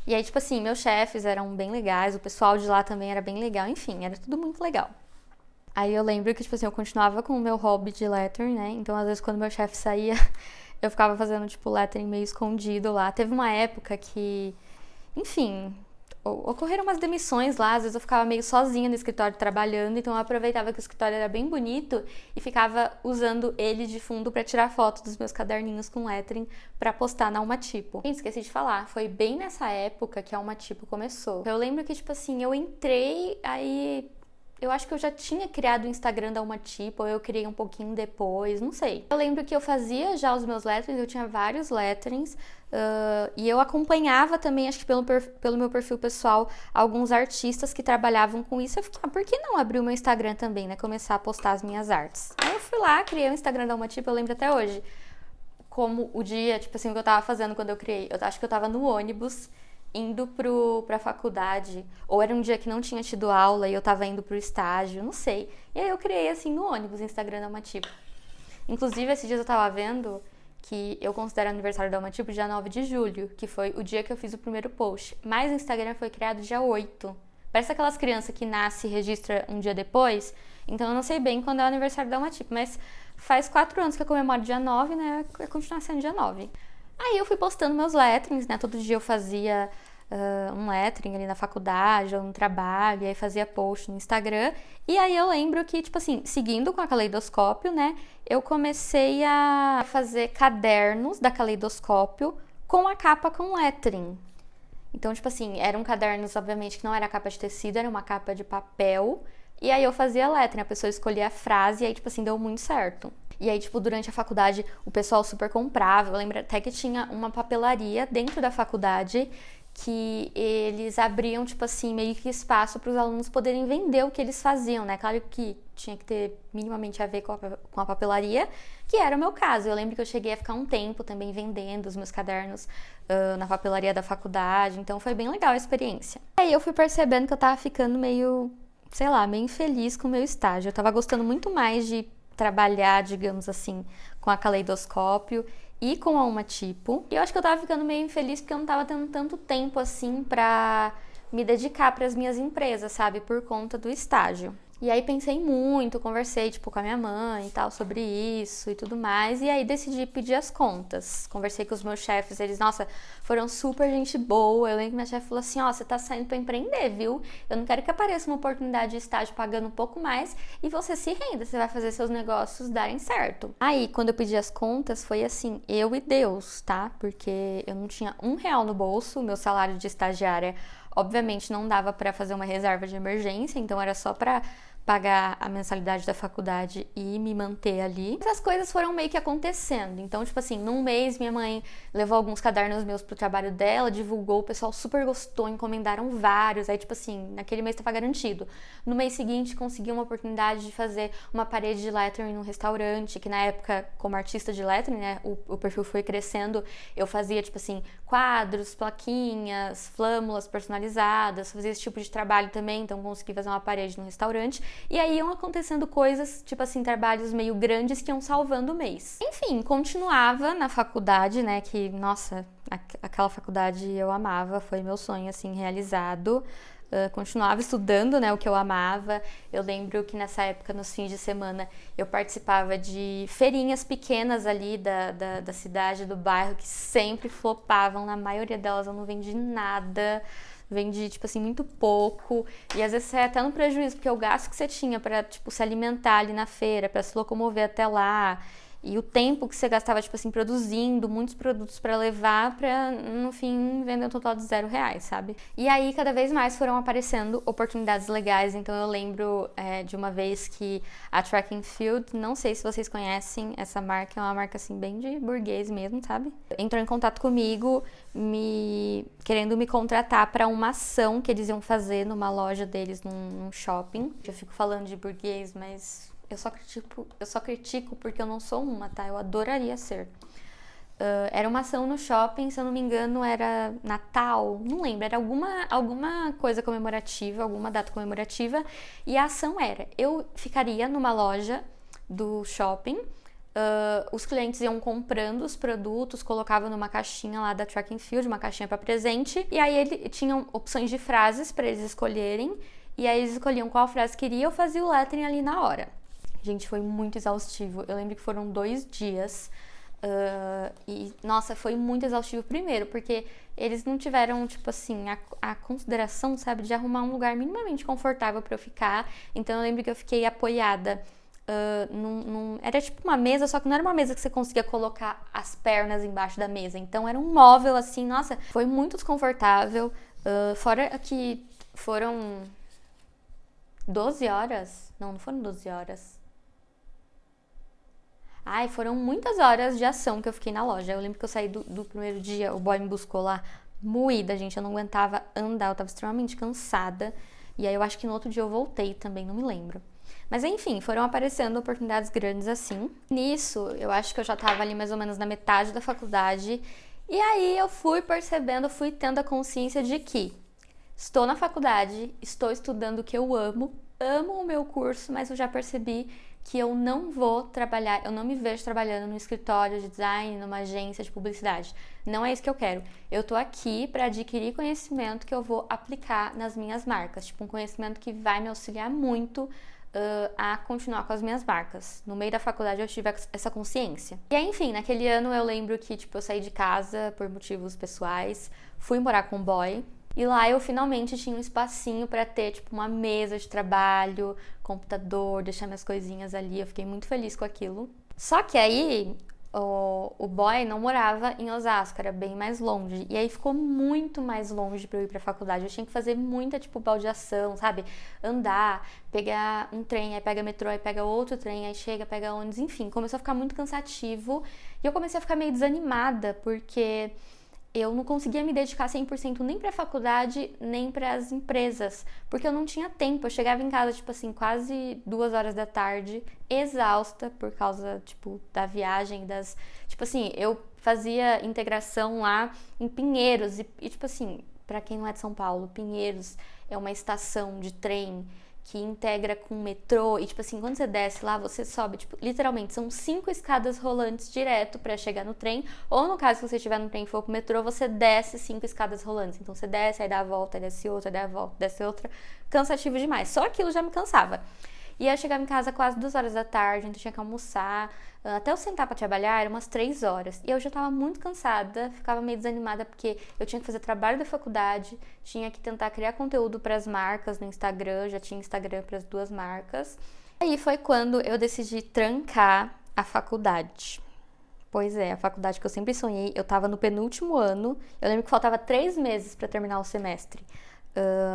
E aí, tipo assim, meus chefes eram bem legais, o pessoal de lá também era bem legal, enfim, era tudo muito legal. Aí eu lembro que, tipo assim, eu continuava com o meu hobby de lettering, né? Então, às vezes, quando meu chefe saía, eu ficava fazendo, tipo, lettering meio escondido lá. Teve uma época que, enfim, ocorreram umas demissões lá, às vezes eu ficava meio sozinha no escritório trabalhando, então eu aproveitava que o escritório era bem bonito e ficava usando ele de fundo para tirar foto dos meus caderninhos com lettering para postar na Almatipo. Esqueci de falar, foi bem nessa época que a Almatipo começou. Eu lembro que, tipo assim, eu entrei, aí eu acho que eu já tinha criado o Instagram da Almatipo, ou eu criei um pouquinho depois, não sei. Eu lembro que eu fazia já os meus letterings, eu tinha vários letterings, e eu acompanhava também, acho que pelo meu perfil pessoal, alguns artistas que trabalhavam com isso. Eu fiquei, por que não abrir o meu Instagram também, né? Começar a postar as minhas artes. Aí eu fui lá, criei o Instagram da Almatipo, eu lembro até hoje, como o dia, tipo assim, o que eu tava fazendo quando eu criei. Eu acho que eu tava no ônibus, indo pra faculdade, ou era um dia que não tinha tido aula e eu tava indo pro estágio, não sei. E aí eu criei assim no ônibus o Instagram da Almatipo. Inclusive, esses dias eu tava vendo que eu considero o aniversário da Almatipo dia 9 de julho, que foi o dia que eu fiz o primeiro post. Mas o Instagram foi criado dia 8. Parece aquelas crianças que nasce e registra um dia depois. Então eu não sei bem quando é o aniversário da Almatipo, mas faz 4 anos que eu comemoro dia 9, né? Vai continuar sendo dia 9. Aí eu fui postando meus letterings, né? Todo dia eu fazia um lettering ali na faculdade ou no trabalho, e aí fazia post no Instagram. E aí eu lembro que, tipo assim, seguindo com a Caleidoscópio, né? Eu comecei a fazer cadernos da Caleidoscópio com a capa com lettering. Então, tipo assim, eram cadernos, obviamente, que não era capa de tecido, era uma capa de papel. E aí eu fazia lettering, a pessoa escolhia a frase e aí, tipo assim, deu muito certo. E aí, tipo, durante a faculdade, o pessoal super comprava. Eu lembro até que tinha uma papelaria dentro da faculdade que eles abriam, tipo assim, meio que espaço para os alunos poderem vender o que eles faziam, né? Claro que tinha que ter minimamente a ver com a papelaria, que era o meu caso. Eu lembro que eu cheguei a ficar um tempo também vendendo os meus cadernos na papelaria da faculdade, então foi bem legal a experiência. Aí eu fui percebendo que eu tava ficando meio, sei lá, meio infeliz com o meu estágio. Eu tava gostando muito mais de trabalhar, digamos assim, com a Caleidoscópio e com a Almatipo. E eu acho que eu tava ficando meio infeliz porque eu não tava tendo tanto tempo assim pra me dedicar para as minhas empresas, sabe? Por conta do estágio. E aí pensei muito, conversei, tipo, com a minha mãe e tal, sobre isso e tudo mais. E aí decidi pedir as contas. Conversei com os meus chefes, eles, nossa, foram super gente boa. Eu lembro que minha chefe falou assim, ó, você tá saindo pra empreender, viu? Eu não quero que apareça uma oportunidade de estágio pagando um pouco mais e você se renda, você vai fazer seus negócios darem certo. Aí, quando eu pedi as contas, foi assim, eu e Deus, tá? Porque eu não tinha R$1 no bolso, meu salário de estagiária, obviamente, não dava pra fazer uma reserva de emergência, então era só pra pagar a mensalidade da faculdade e me manter ali. Essas coisas foram meio que acontecendo. Então, tipo assim, num mês minha mãe levou alguns cadernos meus pro trabalho dela, divulgou, o pessoal super gostou, encomendaram vários. Aí, tipo assim, naquele mês tava garantido. No mês seguinte, consegui uma oportunidade de fazer uma parede de lettering num restaurante, que na época, como artista de lettering, né, o perfil foi crescendo. Eu fazia, tipo assim, quadros, plaquinhas, flâmulas personalizadas, fazia esse tipo de trabalho também, então consegui fazer uma parede num restaurante. E aí iam acontecendo coisas, tipo assim, trabalhos meio grandes que iam salvando o mês. Enfim, continuava na faculdade, né, que, nossa, aquela faculdade eu amava, foi meu sonho, assim, realizado. Continuava estudando, né, o que eu amava. Eu lembro que nessa época, nos fins de semana, eu participava de feirinhas pequenas ali da cidade, do bairro, que sempre flopavam. Na maioria delas eu não vendi nada. Vendi, tipo assim, muito pouco. E às vezes você é até no prejuízo, porque o gasto que você tinha pra, tipo, se alimentar ali na feira, pra se locomover até lá, e o tempo que você gastava, tipo assim, produzindo muitos produtos pra levar, pra, no fim, vender um total de R$0, sabe? E aí, cada vez mais foram aparecendo oportunidades legais. Então, eu lembro de uma vez que a Track and Field, não sei se vocês conhecem essa marca, é uma marca, assim, bem de burguês mesmo, sabe? Entrou em contato comigo, querendo me contratar para uma ação que eles iam fazer numa loja deles, num shopping. Eu fico falando de burguês, mas eu só critico porque eu não sou uma, tá? Eu adoraria ser. Era uma ação no shopping, se eu não me engano era Natal, não lembro, era alguma coisa comemorativa, alguma data comemorativa, e a ação era, eu ficaria numa loja do shopping, os clientes iam comprando os produtos, colocavam numa caixinha lá da Track and Field, uma caixinha para presente, e aí tinham opções de frases para eles escolherem, e aí eles escolhiam qual frase queria, eu fazia o lettering ali na hora. Gente, foi muito exaustivo. Eu lembro que foram 2 dias. E, nossa, foi muito exaustivo. Primeiro, porque eles não tiveram, tipo assim, a consideração, sabe, de arrumar um lugar minimamente confortável pra eu ficar. Então, eu lembro que eu fiquei apoiada. Era tipo uma mesa, só que não era uma mesa que você conseguia colocar as pernas embaixo da mesa. Então, era um móvel, assim, nossa, foi muito desconfortável. Fora que foram 12 horas. Não foram 12 horas. Ai, foram muitas horas de ação que eu fiquei na loja. Eu lembro que eu saí do primeiro dia, o boy me buscou lá moída, gente. Eu não aguentava andar, eu tava extremamente cansada. E aí eu acho que no outro dia eu voltei também, não me lembro. Mas enfim, foram aparecendo oportunidades grandes assim. Nisso, eu acho que eu já tava ali mais ou menos na metade da faculdade. E aí eu fui percebendo, fui tendo a consciência de que estou na faculdade, estou estudando o que eu amo o meu curso, mas eu já percebi que eu não vou trabalhar, eu não me vejo trabalhando no escritório de design, numa agência de publicidade. Não é isso que eu quero. Eu tô aqui para adquirir conhecimento que eu vou aplicar nas minhas marcas, tipo um conhecimento que vai me auxiliar muito a continuar com as minhas marcas. No meio da faculdade eu tive essa consciência. E aí, enfim, naquele ano eu lembro que, tipo, eu saí de casa por motivos pessoais, fui morar com um boy. E lá eu finalmente tinha um espacinho pra ter, tipo, uma mesa de trabalho, computador, deixar minhas coisinhas ali. Eu fiquei muito feliz com aquilo. Só que aí, o boy não morava em Osasco, era bem mais longe. E aí ficou muito mais longe pra eu ir pra faculdade. Eu tinha que fazer muita, tipo, baldeação, sabe? Andar, pegar um trem, aí pega metrô, aí pega outro trem, aí chega, pega ônibus, enfim. Começou a ficar muito cansativo. E eu comecei a ficar meio desanimada, porque eu não conseguia me dedicar 100% nem pra faculdade, nem pras empresas, porque eu não tinha tempo. Eu chegava em casa, tipo assim, quase 2 horas da tarde, exausta por causa, tipo, da viagem, tipo assim, eu fazia integração lá em Pinheiros, e tipo assim, pra quem não é de São Paulo, Pinheiros é uma estação de trem que integra com o metrô, e tipo assim, quando você desce lá, você sobe, tipo, literalmente, são 5 escadas rolantes direto pra chegar no trem, ou no caso, se você estiver no trem e for pro metrô, você desce 5 escadas rolantes, então você desce, aí dá a volta, aí desce outra, aí dá a volta, desce outra, cansativo demais, só aquilo já me cansava. E eu chegava em casa quase 2 horas da tarde, então tinha que almoçar. Até eu sentar pra trabalhar, eram umas 3 horas. E eu já tava muito cansada, ficava meio desanimada porque eu tinha que fazer trabalho da faculdade, tinha que tentar criar conteúdo pras marcas no Instagram, já tinha Instagram pras 2 marcas. Aí foi quando eu decidi trancar a faculdade. Pois é, a faculdade que eu sempre sonhei, eu tava no penúltimo ano, eu lembro que faltava 3 meses pra terminar o semestre.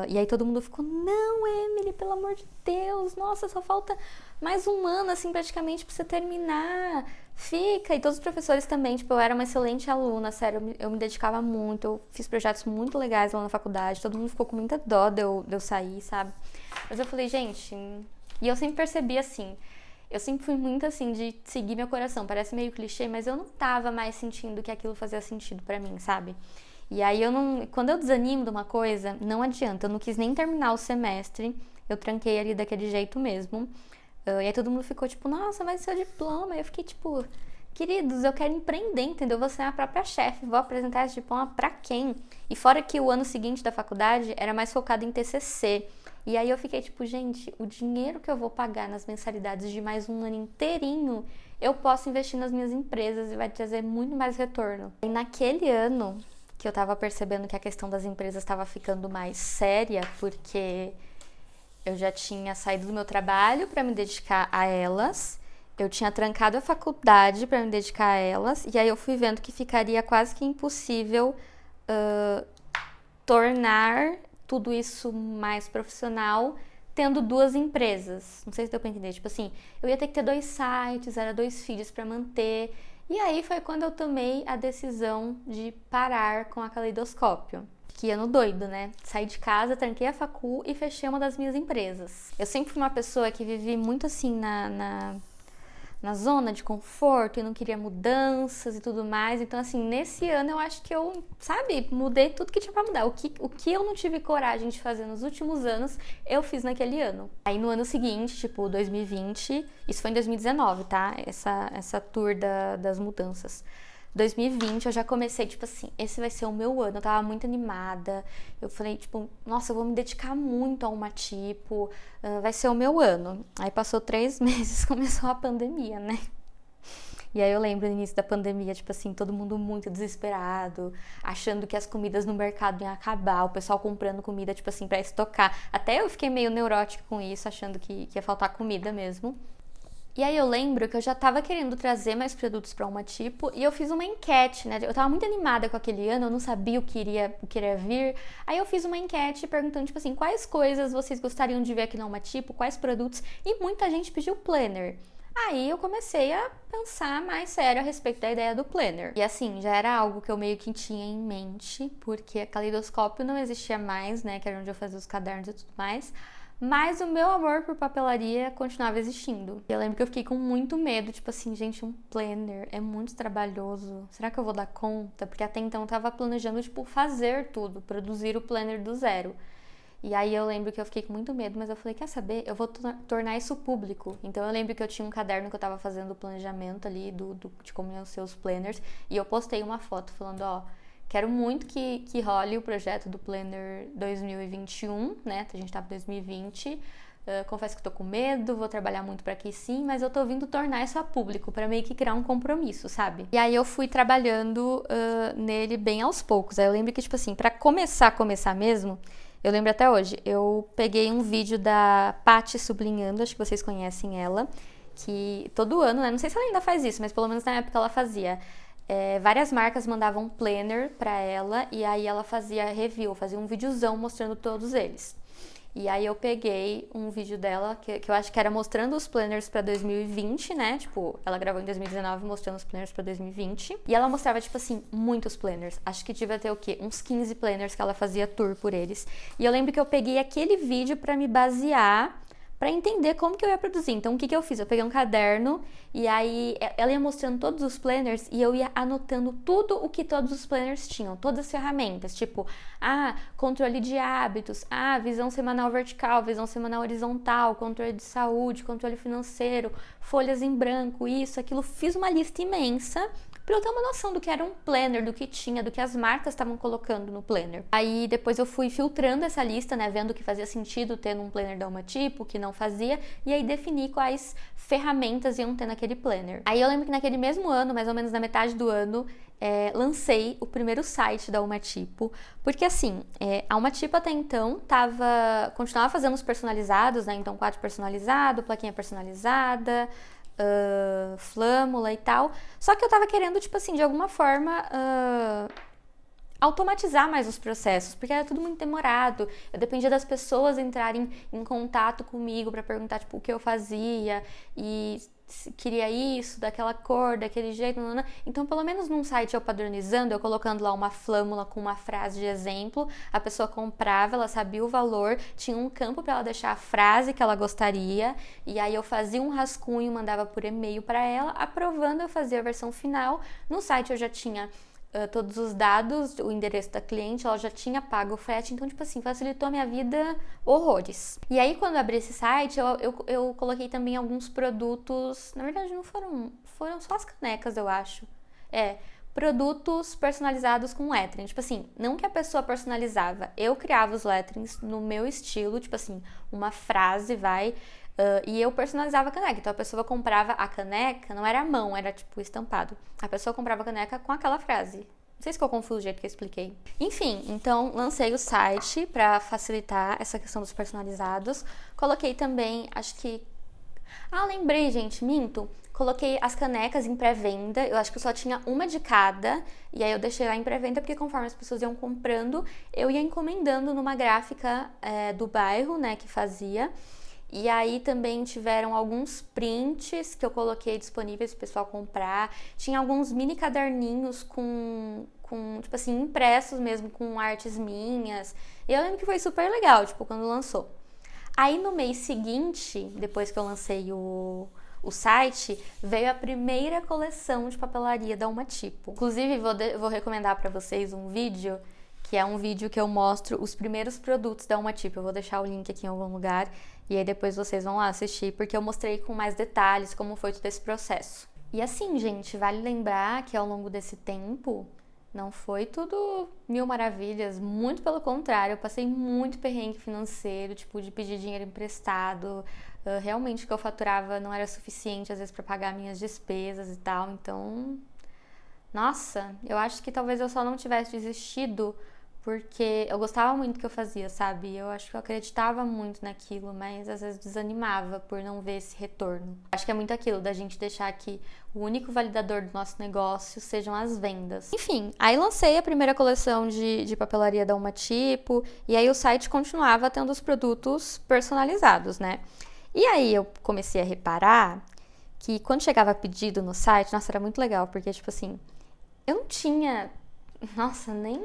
E aí todo mundo ficou, não, Emily, pelo amor de Deus, nossa, só falta mais um ano, assim, praticamente pra você terminar, fica. E todos os professores também, tipo, eu era uma excelente aluna, sério, eu me dedicava muito, eu fiz projetos muito legais lá na faculdade, todo mundo ficou com muita dó de eu sair, sabe? Mas eu falei, gente, e eu sempre percebi assim, eu sempre fui muito assim de seguir meu coração, parece meio clichê, mas eu não tava mais sentindo que aquilo fazia sentido pra mim, sabe? E aí quando eu desanimo de uma coisa, não adianta, eu não quis nem terminar o semestre, eu tranquei ali daquele jeito mesmo. E aí todo mundo ficou tipo, nossa, mas seu diploma? E eu fiquei tipo, queridos, eu quero empreender, entendeu? Vou ser a própria chefe, vou apresentar esse diploma pra quem? E fora que o ano seguinte da faculdade era mais focado em TCC. E aí eu fiquei tipo, gente, o dinheiro que eu vou pagar nas mensalidades de mais um ano inteirinho, eu posso investir nas minhas empresas e vai trazer muito mais retorno. E naquele ano que eu tava percebendo que a questão das empresas estava ficando mais séria, porque eu já tinha saído do meu trabalho para me dedicar a elas, eu tinha trancado a faculdade para me dedicar a elas, e aí eu fui vendo que ficaria quase que impossível tornar tudo isso mais profissional tendo 2 empresas. Não sei se deu pra entender. Tipo assim, eu ia ter que ter 2 sites, era 2 filhos para manter. E aí foi quando eu tomei a decisão de parar com a Caleidoscópio. Que ano doido, né? Saí de casa, tranquei a facu e fechei uma das minhas empresas. Eu sempre fui uma pessoa que vivi muito assim na zona de conforto e não queria mudanças e tudo mais. Então, assim, nesse ano eu acho que eu, sabe, mudei tudo que tinha pra mudar. O que eu não tive coragem de fazer nos últimos anos, eu fiz naquele ano. Aí no ano seguinte, tipo, 2020, isso foi em 2019, tá? Essa tour das mudanças. 2020 eu já comecei, tipo assim, esse vai ser o meu ano, eu tava muito animada, eu falei, tipo, nossa, eu vou me dedicar muito a uma tipo, vai ser o meu ano. Aí passou 3 meses, começou a pandemia, né? E aí eu lembro no início da pandemia, tipo assim, todo mundo muito desesperado, achando que as comidas no mercado iam acabar, o pessoal comprando comida, tipo assim, pra estocar. Até eu fiquei meio neurótica com isso, achando que ia faltar comida mesmo. E aí eu lembro que eu já tava querendo trazer mais produtos pra uma tipo e eu fiz uma enquete, né? Eu tava muito animada com aquele ano, eu não sabia o que iria vir. Aí eu fiz uma enquete perguntando, tipo assim, quais coisas vocês gostariam de ver aqui na uma tipo, quais produtos, e muita gente pediu planner. Aí eu comecei a pensar mais sério a respeito da ideia do planner. E assim, já era algo que eu meio que tinha em mente, porque a Caleidoscópio não existia mais, né? Que era onde eu fazia os cadernos e tudo mais. Mas o meu amor por papelaria continuava existindo. E eu lembro que eu fiquei com muito medo, tipo assim, gente, um planner é muito trabalhoso. Será que eu vou dar conta? Porque até então eu tava planejando, tipo, fazer tudo, produzir o planner do zero. E aí eu lembro que eu fiquei com muito medo, mas eu falei, quer saber? Eu vou tornar isso público. Então eu lembro que eu tinha um caderno que eu tava fazendo o planejamento ali de como iam ser os planners. E eu postei uma foto falando, ó, quero muito que role o projeto do Planner 2021, né? A gente tá em 2020. Confesso que tô com medo, vou trabalhar muito para que sim, mas eu tô vindo tornar isso a público, para meio que criar um compromisso, sabe? E aí eu fui trabalhando nele bem aos poucos. Aí eu lembro que, tipo assim, para começar mesmo, eu lembro até hoje, eu peguei um vídeo da Paty Sublinhando, acho que vocês conhecem ela, que todo ano, né? Não sei se ela ainda faz isso, mas pelo menos na época ela fazia. Várias marcas mandavam um planner pra ela e aí ela fazia review, fazia um videozão mostrando todos eles. E aí eu peguei um vídeo dela, que eu acho que era mostrando os planners pra 2020, né? Tipo, ela gravou em 2019 mostrando os planners pra 2020. E ela mostrava, tipo assim, muitos planners. Acho que devia ter o quê? Uns 15 planners que ela fazia tour por eles. E eu lembro que eu peguei aquele vídeo pra me basear para entender como que eu ia produzir. Então, o que eu fiz? Eu peguei um caderno e aí ela ia mostrando todos os planners e eu ia anotando tudo o que todos os planners tinham, todas as ferramentas, tipo, controle de hábitos, visão semanal vertical, visão semanal horizontal, controle de saúde, controle financeiro, folhas em branco, isso, aquilo. Fiz uma lista imensa para eu ter uma noção do que era um planner, do que tinha, do que as marcas estavam colocando no planner. Aí depois eu fui filtrando essa lista, né, vendo o que fazia sentido ter num planner da Umatipo, o que não fazia, e aí defini quais ferramentas iam ter naquele planner. Aí eu lembro que naquele mesmo ano, mais ou menos na metade do ano, lancei o primeiro site da Umatipo, porque assim, a Umatipo até então continuava fazendo os personalizados, né, então quadro personalizado, plaquinha personalizada, flâmula e tal, só que eu tava querendo, tipo assim, de alguma forma automatizar mais os processos, porque era tudo muito demorado. Eu dependia das pessoas entrarem em contato comigo para perguntar, tipo, o que eu fazia e se queria isso, daquela cor, daquele jeito, então pelo menos num site eu padronizando, eu colocando lá uma flâmula com uma frase de exemplo, a pessoa comprava, ela sabia o valor, tinha um campo para ela deixar a frase que ela gostaria, e aí eu fazia um rascunho, mandava por e-mail para ela, aprovando, eu fazia a versão final. No site eu já tinha todos os dados, o endereço da cliente, ela já tinha pago o frete, então, tipo assim, facilitou a minha vida horrores. E aí, quando eu abri esse site, eu coloquei também alguns produtos, na verdade não foram só as canecas, eu acho. Produtos personalizados com lettering, tipo assim, não que a pessoa personalizava, eu criava os letterings no meu estilo, tipo assim, uma frase, e eu personalizava a caneca, então a pessoa comprava a caneca, não era à mão, era tipo estampado. A pessoa comprava a caneca com aquela frase. Não sei se ficou confuso o jeito que eu expliquei. Enfim, então lancei o site para facilitar essa questão dos personalizados. Coloquei também, acho que... lembrei, gente, minto. Coloquei as canecas em pré-venda, eu acho que eu só tinha uma de cada, e aí eu deixei lá em pré-venda, porque conforme as pessoas iam comprando, eu ia encomendando numa gráfica do bairro, né, que fazia. E aí também tiveram alguns prints que eu coloquei disponíveis para o pessoal comprar. Tinha alguns mini caderninhos com, tipo assim, impressos mesmo, com artes minhas. E eu lembro que foi super legal, tipo, quando lançou. Aí no mês seguinte, depois que eu lancei o site, veio a primeira coleção de papelaria da Umatipo. Inclusive, vou recomendar para vocês um vídeo, que é um vídeo que eu mostro os primeiros produtos da Umatipo. Eu vou deixar o link aqui em algum lugar e aí depois vocês vão lá assistir, porque eu mostrei com mais detalhes como foi todo esse processo. E assim, gente, vale lembrar que ao longo desse tempo não foi tudo mil maravilhas, muito pelo contrário, eu passei muito perrengue financeiro, tipo, de pedir dinheiro emprestado, realmente o que eu faturava não era suficiente às vezes para pagar minhas despesas e tal, então, nossa, eu acho que talvez eu só não tivesse desistido porque eu gostava muito do que eu fazia, sabe? Eu acho que eu acreditava muito naquilo, mas às vezes desanimava por não ver esse retorno. Acho que é muito aquilo da gente deixar que o único validador do nosso negócio sejam as vendas. Enfim, aí lancei a primeira coleção de papelaria da Umatipo e aí o site continuava tendo os produtos personalizados, né? E aí eu comecei a reparar que quando chegava pedido no site, nossa, era muito legal, porque tipo assim, eu não tinha, nossa, nem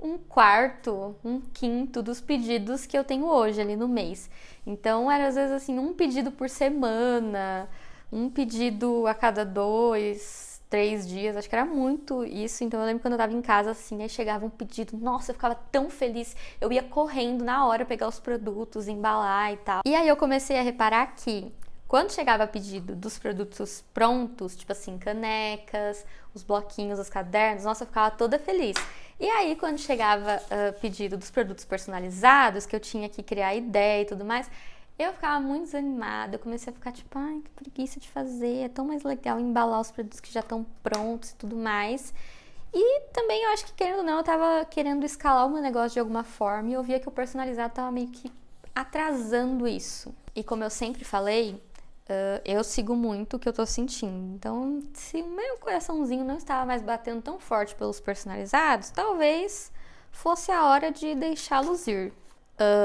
um quarto, um quinto dos pedidos que eu tenho hoje ali no mês. Então, era às vezes assim, um pedido por semana, um pedido a cada 2, 3 dias, acho que era muito isso. Então, eu lembro quando eu tava em casa assim, aí chegava um pedido, nossa, eu ficava tão feliz, eu ia correndo na hora pegar os produtos, embalar e tal. E aí eu comecei a reparar que quando chegava pedido dos produtos prontos, tipo assim, canecas, os bloquinhos, os cadernos, nossa, eu ficava toda feliz. E aí, quando chegava pedido dos produtos personalizados, que eu tinha que criar ideia e tudo mais, eu ficava muito desanimada. Eu comecei a ficar tipo, ai, que preguiça de fazer, é tão mais legal embalar os produtos que já estão prontos e tudo mais. E também eu acho que, querendo ou não, eu tava querendo escalar o meu negócio de alguma forma e eu via que o personalizado tava meio que atrasando isso. E como eu sempre falei, eu sigo muito o que eu tô sentindo. Então, se o meu coraçãozinho não estava mais batendo tão forte pelos personalizados, talvez fosse a hora de deixá-los ir.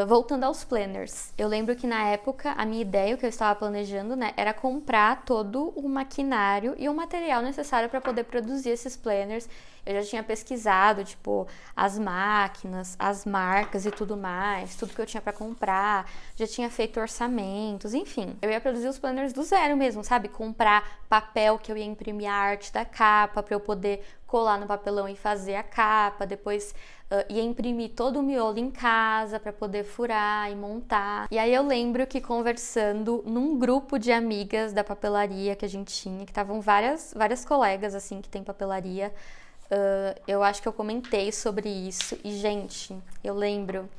Voltando aos planners, eu lembro que na época a minha ideia, o que eu estava planejando, né, era comprar todo o maquinário e o material necessário para poder produzir esses planners. Eu já tinha pesquisado, tipo, as máquinas, as marcas e tudo mais, tudo que eu tinha para comprar, já tinha feito orçamentos, enfim. Eu ia produzir os planners do zero mesmo, sabe? Comprar papel que eu ia imprimir a arte da capa para eu poder colar no papelão e fazer a capa, depois ia imprimir todo o miolo em casa para poder furar e montar. E aí eu lembro que conversando num grupo de amigas da papelaria que a gente tinha, que estavam várias colegas assim que tem papelaria, eu acho que eu comentei sobre isso. E gente, eu lembro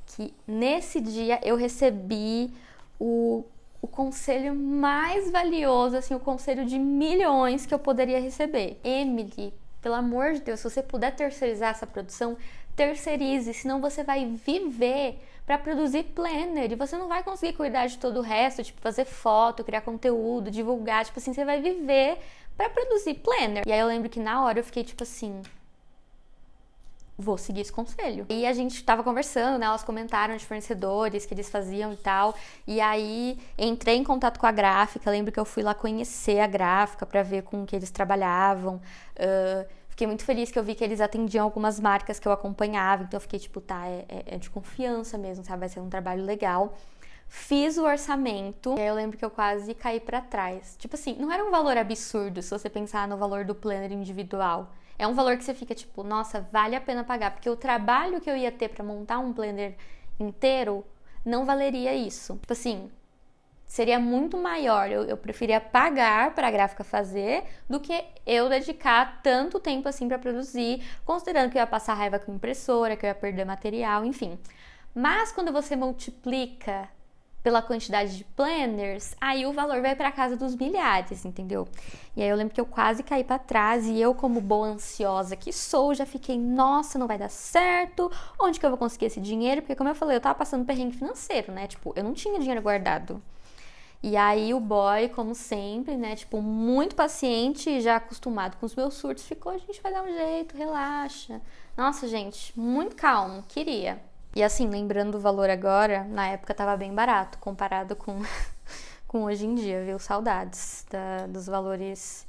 que nesse dia eu recebi o conselho mais valioso, assim, o conselho de milhões que eu poderia receber. Emily, pelo amor de Deus, se você puder terceirizar essa produção, terceirize, senão você vai viver para produzir planner e você não vai conseguir cuidar de todo o resto, tipo fazer foto, criar conteúdo, divulgar, tipo assim, você vai viver para produzir planner. E aí eu lembro que na hora eu fiquei tipo assim, vou seguir esse conselho. E a gente tava conversando, né? Elas comentaram de fornecedores que eles faziam e tal. E aí entrei em contato com a gráfica. Lembro que eu fui lá conhecer a gráfica para ver com que eles trabalhavam. Fiquei muito feliz que eu vi que eles atendiam algumas marcas que eu acompanhava. Então eu fiquei tipo, tá, é de confiança mesmo, sabe? Vai ser um trabalho legal. Fiz o orçamento, e aí eu lembro que eu quase caí pra trás. Tipo assim, não era um valor absurdo se você pensar no valor do planner individual. É um valor que você fica tipo, nossa, vale a pena pagar, porque o trabalho que eu ia ter pra montar um planner inteiro não valeria isso. Tipo assim, seria muito maior, eu preferia pagar pra gráfica fazer do que eu dedicar tanto tempo assim pra produzir, considerando que eu ia passar raiva com impressora, que eu ia perder material, enfim. Mas quando você multiplica pela quantidade de planners, aí o valor vai para casa dos milhares, entendeu? E aí eu lembro que eu quase caí para trás e eu, como boa ansiosa que sou, já fiquei, nossa, não vai dar certo, onde que eu vou conseguir esse dinheiro? Porque como eu falei, eu tava passando perrengue financeiro, né? Tipo, eu não tinha dinheiro guardado. E aí o boy, como sempre, né, tipo, muito paciente e já acostumado com os meus surtos, ficou, a gente vai dar um jeito, relaxa. Nossa, gente, muito calmo, queria. E assim, lembrando o valor agora, na época tava bem barato, comparado com, com hoje em dia, viu? Saudades dos valores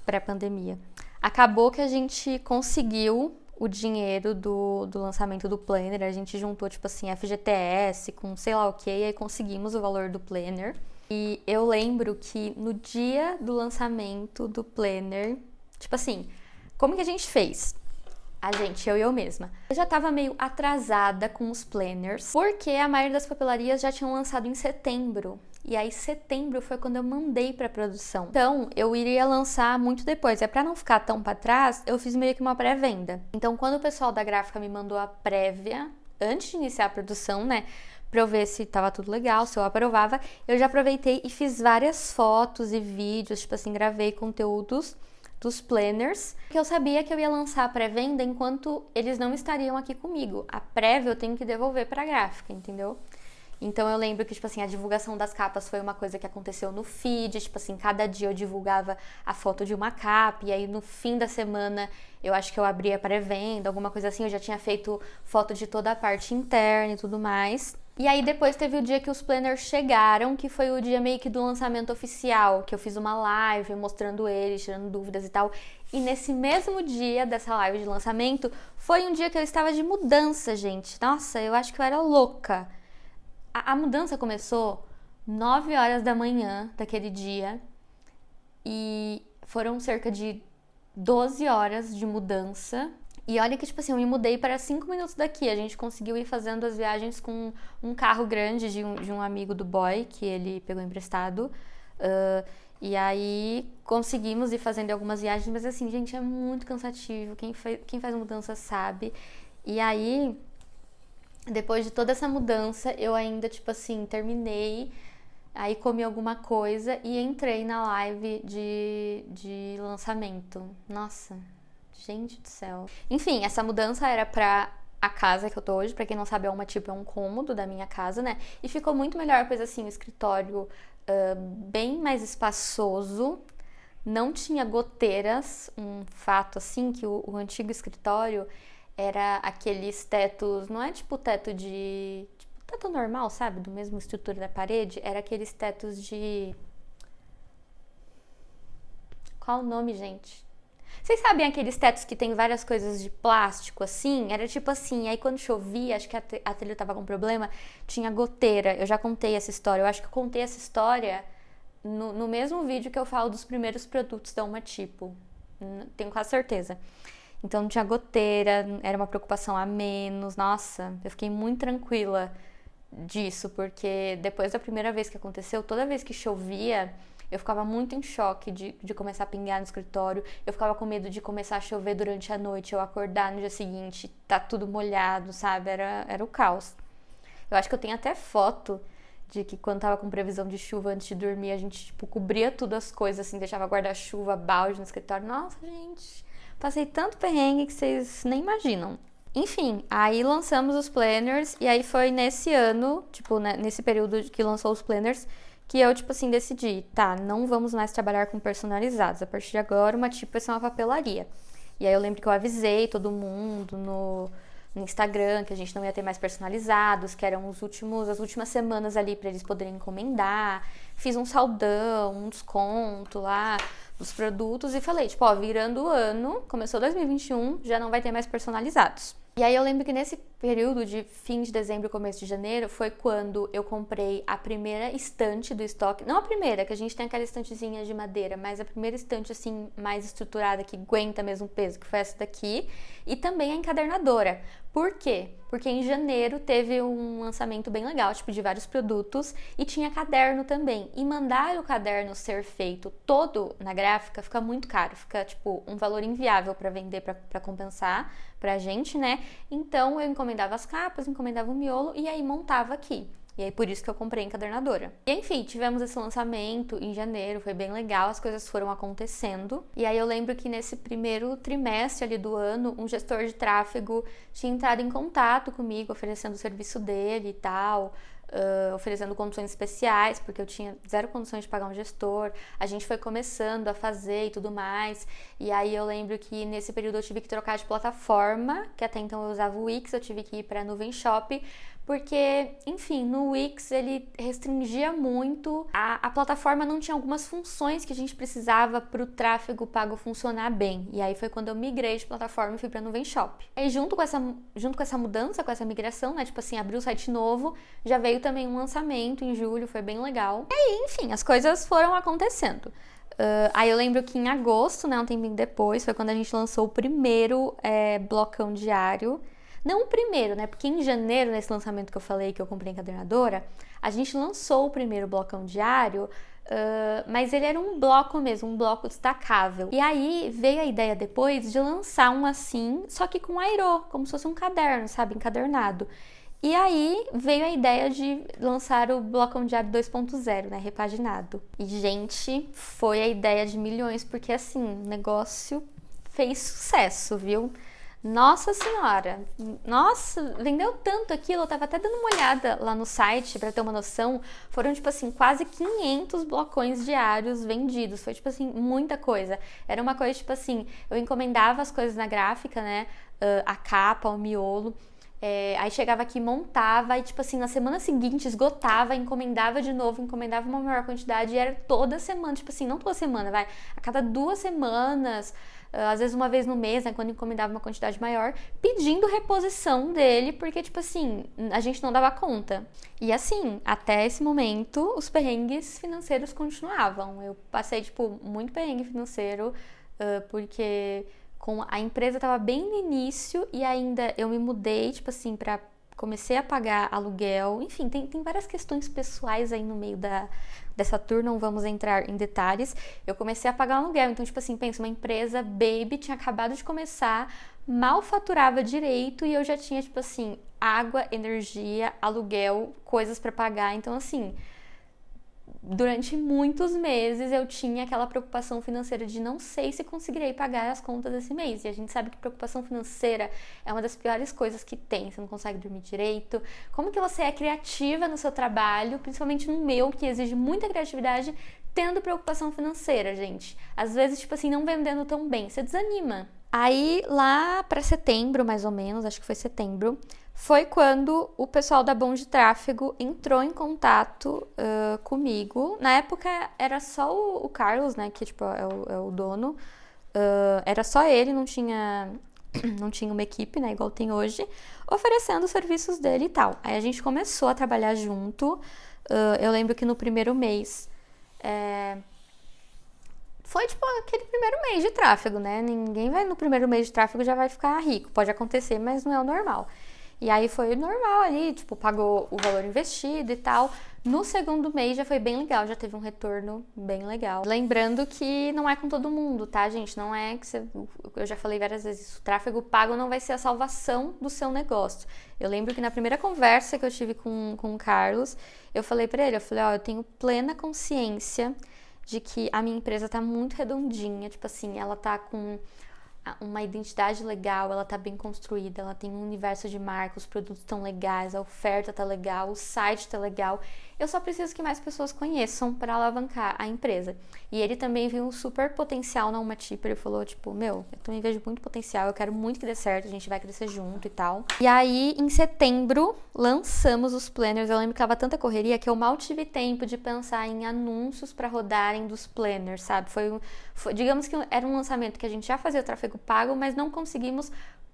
pré-pandemia. Acabou que a gente conseguiu o dinheiro do lançamento do planner, a gente juntou, tipo assim, FGTS com sei lá o que, e aí conseguimos o valor do planner. E eu lembro que no dia do lançamento do planner, tipo assim, como que a gente fez? Eu e eu mesma. Eu já tava meio atrasada com os planners, porque a maioria das papelarias já tinham lançado em setembro. E aí, setembro foi quando eu mandei pra produção. Então, eu iria lançar muito depois. Pra não ficar tão pra trás, eu fiz meio que uma pré-venda. Então, quando o pessoal da gráfica me mandou a prévia, antes de iniciar a produção, né, pra eu ver se tava tudo legal, se eu aprovava, eu já aproveitei e fiz várias fotos e vídeos, tipo assim, gravei conteúdos dos planners, que eu sabia que eu ia lançar a pré-venda enquanto eles não estariam aqui comigo. A prévia eu tenho que devolver pra gráfica, entendeu? Então eu lembro que, tipo assim, a divulgação das capas foi uma coisa que aconteceu no feed, tipo assim, cada dia eu divulgava a foto de uma capa, e aí no fim da semana eu acho que eu abria a pré-venda, alguma coisa assim, eu já tinha feito foto de toda a parte interna e tudo mais. E aí depois teve o dia que os planners chegaram, que foi o dia meio que do lançamento oficial, que eu fiz uma live mostrando eles, tirando dúvidas e tal. E nesse mesmo dia dessa live de lançamento, foi um dia que eu estava de mudança, gente. Nossa, eu acho que eu era louca. A mudança começou 9 horas da manhã daquele dia e foram cerca de 12 horas de mudança. E olha que, tipo assim, eu me mudei para 5 minutos daqui. A gente conseguiu ir fazendo as viagens com um carro grande de um amigo do boy, que ele pegou emprestado. E aí conseguimos ir fazendo algumas viagens, mas assim, gente, é muito cansativo. Quem faz mudança sabe. E aí, depois de toda essa mudança, eu ainda, tipo assim, terminei. Aí comi alguma coisa e entrei na live de lançamento. Nossa, gente do céu. Enfim, essa mudança era pra a casa que eu tô hoje. Pra quem não sabe, é um cômodo da minha casa, né? E ficou muito melhor, pois assim, o escritório bem mais espaçoso. Não tinha goteiras. Um fato, assim, que o antigo escritório era aqueles tetos... Não é tipo teto de teto normal, sabe? Do mesmo estrutura da parede, era aqueles tetos de... Qual o nome, gente? Vocês sabem aqueles tetos que tem várias coisas de plástico, assim? Era tipo assim, aí quando chovia, acho que a telha tava com problema, tinha goteira. Eu já contei essa história, eu acho que eu contei essa história no mesmo vídeo que eu falo dos primeiros produtos da Uma Tipo. Tenho quase certeza. Então não tinha goteira, era uma preocupação a menos. Nossa, eu fiquei muito tranquila disso, porque depois da primeira vez que aconteceu, toda vez que chovia, eu ficava muito em choque de começar a pingar no escritório. Eu ficava com medo de começar a chover durante a noite, eu acordar no dia seguinte, tá tudo molhado, sabe? Era o caos. Eu acho que eu tenho até foto de que quando tava com previsão de chuva antes de dormir, a gente, tipo, cobria tudo as coisas, assim, deixava guarda-chuva, balde no escritório. Nossa, gente, passei tanto perrengue que vocês nem imaginam. Enfim, aí lançamos os planners e aí foi nesse ano, tipo, né, nesse período que lançou os planners, que eu, tipo assim, decidi, tá, não vamos mais trabalhar com personalizados. A partir de agora, Uma Tipo vai ser uma papelaria. E aí eu lembro que eu avisei todo mundo no Instagram que a gente não ia ter mais personalizados, que eram as últimas semanas ali para eles poderem encomendar. Fiz um saldão, um desconto lá dos produtos e falei, tipo, ó, virando o ano, começou 2021, já não vai ter mais personalizados. E aí eu lembro que nesse período de fim de dezembro e começo de janeiro foi quando eu comprei a primeira estante do estoque. Não a primeira, que a gente tem aquela estantezinha de madeira, mas a primeira estante assim mais estruturada, que aguenta mesmo o peso, que foi essa daqui. E também a encadernadora. Por quê? Porque em janeiro teve um lançamento bem legal, tipo, de vários produtos, e tinha caderno também. E mandar o caderno ser feito todo na gráfica fica muito caro, fica, tipo, um valor inviável para vender, para compensar pra gente, né? Então eu encomendava as capas, encomendava o miolo e aí montava aqui. E aí por isso que eu comprei a encadernadora. E enfim, tivemos esse lançamento em janeiro, foi bem legal, as coisas foram acontecendo. E aí eu lembro que nesse primeiro trimestre ali do ano, um gestor de tráfego tinha entrado em contato comigo, oferecendo o serviço dele e tal. Oferecendo condições especiais, porque eu tinha zero condições de pagar um gestor. A gente foi começando a fazer e tudo mais. E aí eu lembro que nesse período eu tive que trocar de plataforma, que até então eu usava o Wix, eu tive que ir para a Nuvem Shop, porque, enfim, no Wix ele restringia muito, a plataforma não tinha algumas funções que a gente precisava para o tráfego pago funcionar bem. E aí foi quando eu migrei de plataforma e fui para a Nuvem Shop. E junto com essa mudança, com essa migração, né, tipo assim, abri o site novo, já veio também um lançamento em julho, foi bem legal. E aí, enfim, as coisas foram acontecendo. Aí eu lembro que em agosto, né, um tempinho depois, foi quando a gente lançou o primeiro blocão diário. Não o primeiro, né? Porque em janeiro, nesse lançamento que eu falei que eu comprei a encadernadora, a gente lançou o primeiro blocão diário, mas ele era um bloco mesmo, um bloco destacável. E aí veio a ideia depois de lançar um assim, só que com airô, como se fosse um caderno, sabe? Encadernado. E aí veio a ideia de lançar o Blocão Diário 2.0, né, repaginado. E, gente, foi a ideia de milhões, porque, assim, o negócio fez sucesso, viu? Nossa Senhora! Nossa, vendeu tanto aquilo, eu tava até dando uma olhada lá no site pra ter uma noção. Foram, tipo assim, quase 500 blocões diários vendidos. Foi, tipo assim, muita coisa. Era uma coisa, tipo assim, eu encomendava as coisas na gráfica, né, a capa, o miolo. Aí chegava aqui, montava, e tipo assim, na semana seguinte esgotava, encomendava de novo, encomendava uma maior quantidade, e era toda semana, tipo assim, não toda semana, vai, a cada 2 semanas, às vezes uma vez no mês, né, quando encomendava uma quantidade maior, pedindo reposição dele, porque tipo assim, a gente não dava conta. E assim, até esse momento, os perrengues financeiros continuavam. Eu passei, tipo, muito perrengue financeiro, porque a empresa estava bem no início e ainda eu me mudei, tipo assim, comecei a pagar aluguel. Enfim, tem várias questões pessoais aí no meio dessa tour, não vamos entrar em detalhes. Eu comecei a pagar aluguel, então, tipo assim, pensa, uma empresa baby, tinha acabado de começar, mal faturava direito e eu já tinha, tipo assim, água, energia, aluguel, coisas para pagar. Então, assim, durante muitos meses eu tinha aquela preocupação financeira de não sei se conseguirei pagar as contas desse mês. E a gente sabe que preocupação financeira é uma das piores coisas que tem. Você não consegue dormir direito. Como que você é criativa no seu trabalho, principalmente no meu, que exige muita criatividade, tendo preocupação financeira, gente? Às vezes, tipo assim, não vendendo tão bem, você desanima. Aí, lá pra setembro, mais ou menos, acho que foi setembro, foi quando o pessoal da Bom de Tráfego entrou em contato comigo. Na época era só o Carlos, né, que tipo, é o dono. Era só ele, não tinha uma equipe, né, igual tem hoje, oferecendo os serviços dele e tal. Aí a gente começou a trabalhar junto. Eu lembro que no primeiro mês foi tipo aquele primeiro mês de tráfego, né? Ninguém vai no primeiro mês de tráfego já vai ficar rico. Pode acontecer, mas não é o normal. E aí foi normal ali, tipo, pagou o valor investido e tal. No segundo mês já foi bem legal, já teve um retorno bem legal. Lembrando que não é com todo mundo, tá, gente? Não é que você... Eu já falei várias vezes isso, o tráfego pago não vai ser a salvação do seu negócio. Eu lembro que na primeira conversa que eu tive com o Carlos, eu falei pra ele, ó, eu tenho plena consciência de que a minha empresa tá muito redondinha, tipo assim, ela tá com uma identidade legal, ela tá bem construída, ela tem um universo de marca, os produtos estão legais, a oferta tá legal, o site tá legal. Eu só preciso que mais pessoas conheçam para alavancar a empresa. E ele também viu um super potencial na Uma Tipo, ele falou, tipo, eu também vejo muito potencial, eu quero muito que dê certo, a gente vai crescer junto e tal. E aí, em setembro, lançamos os planners. Eu lembro que tava tanta correria que eu mal tive tempo de pensar em anúncios para rodarem dos planners, sabe? Digamos que era um lançamento que a gente já fazia o tráfego pago, mas não conseguimos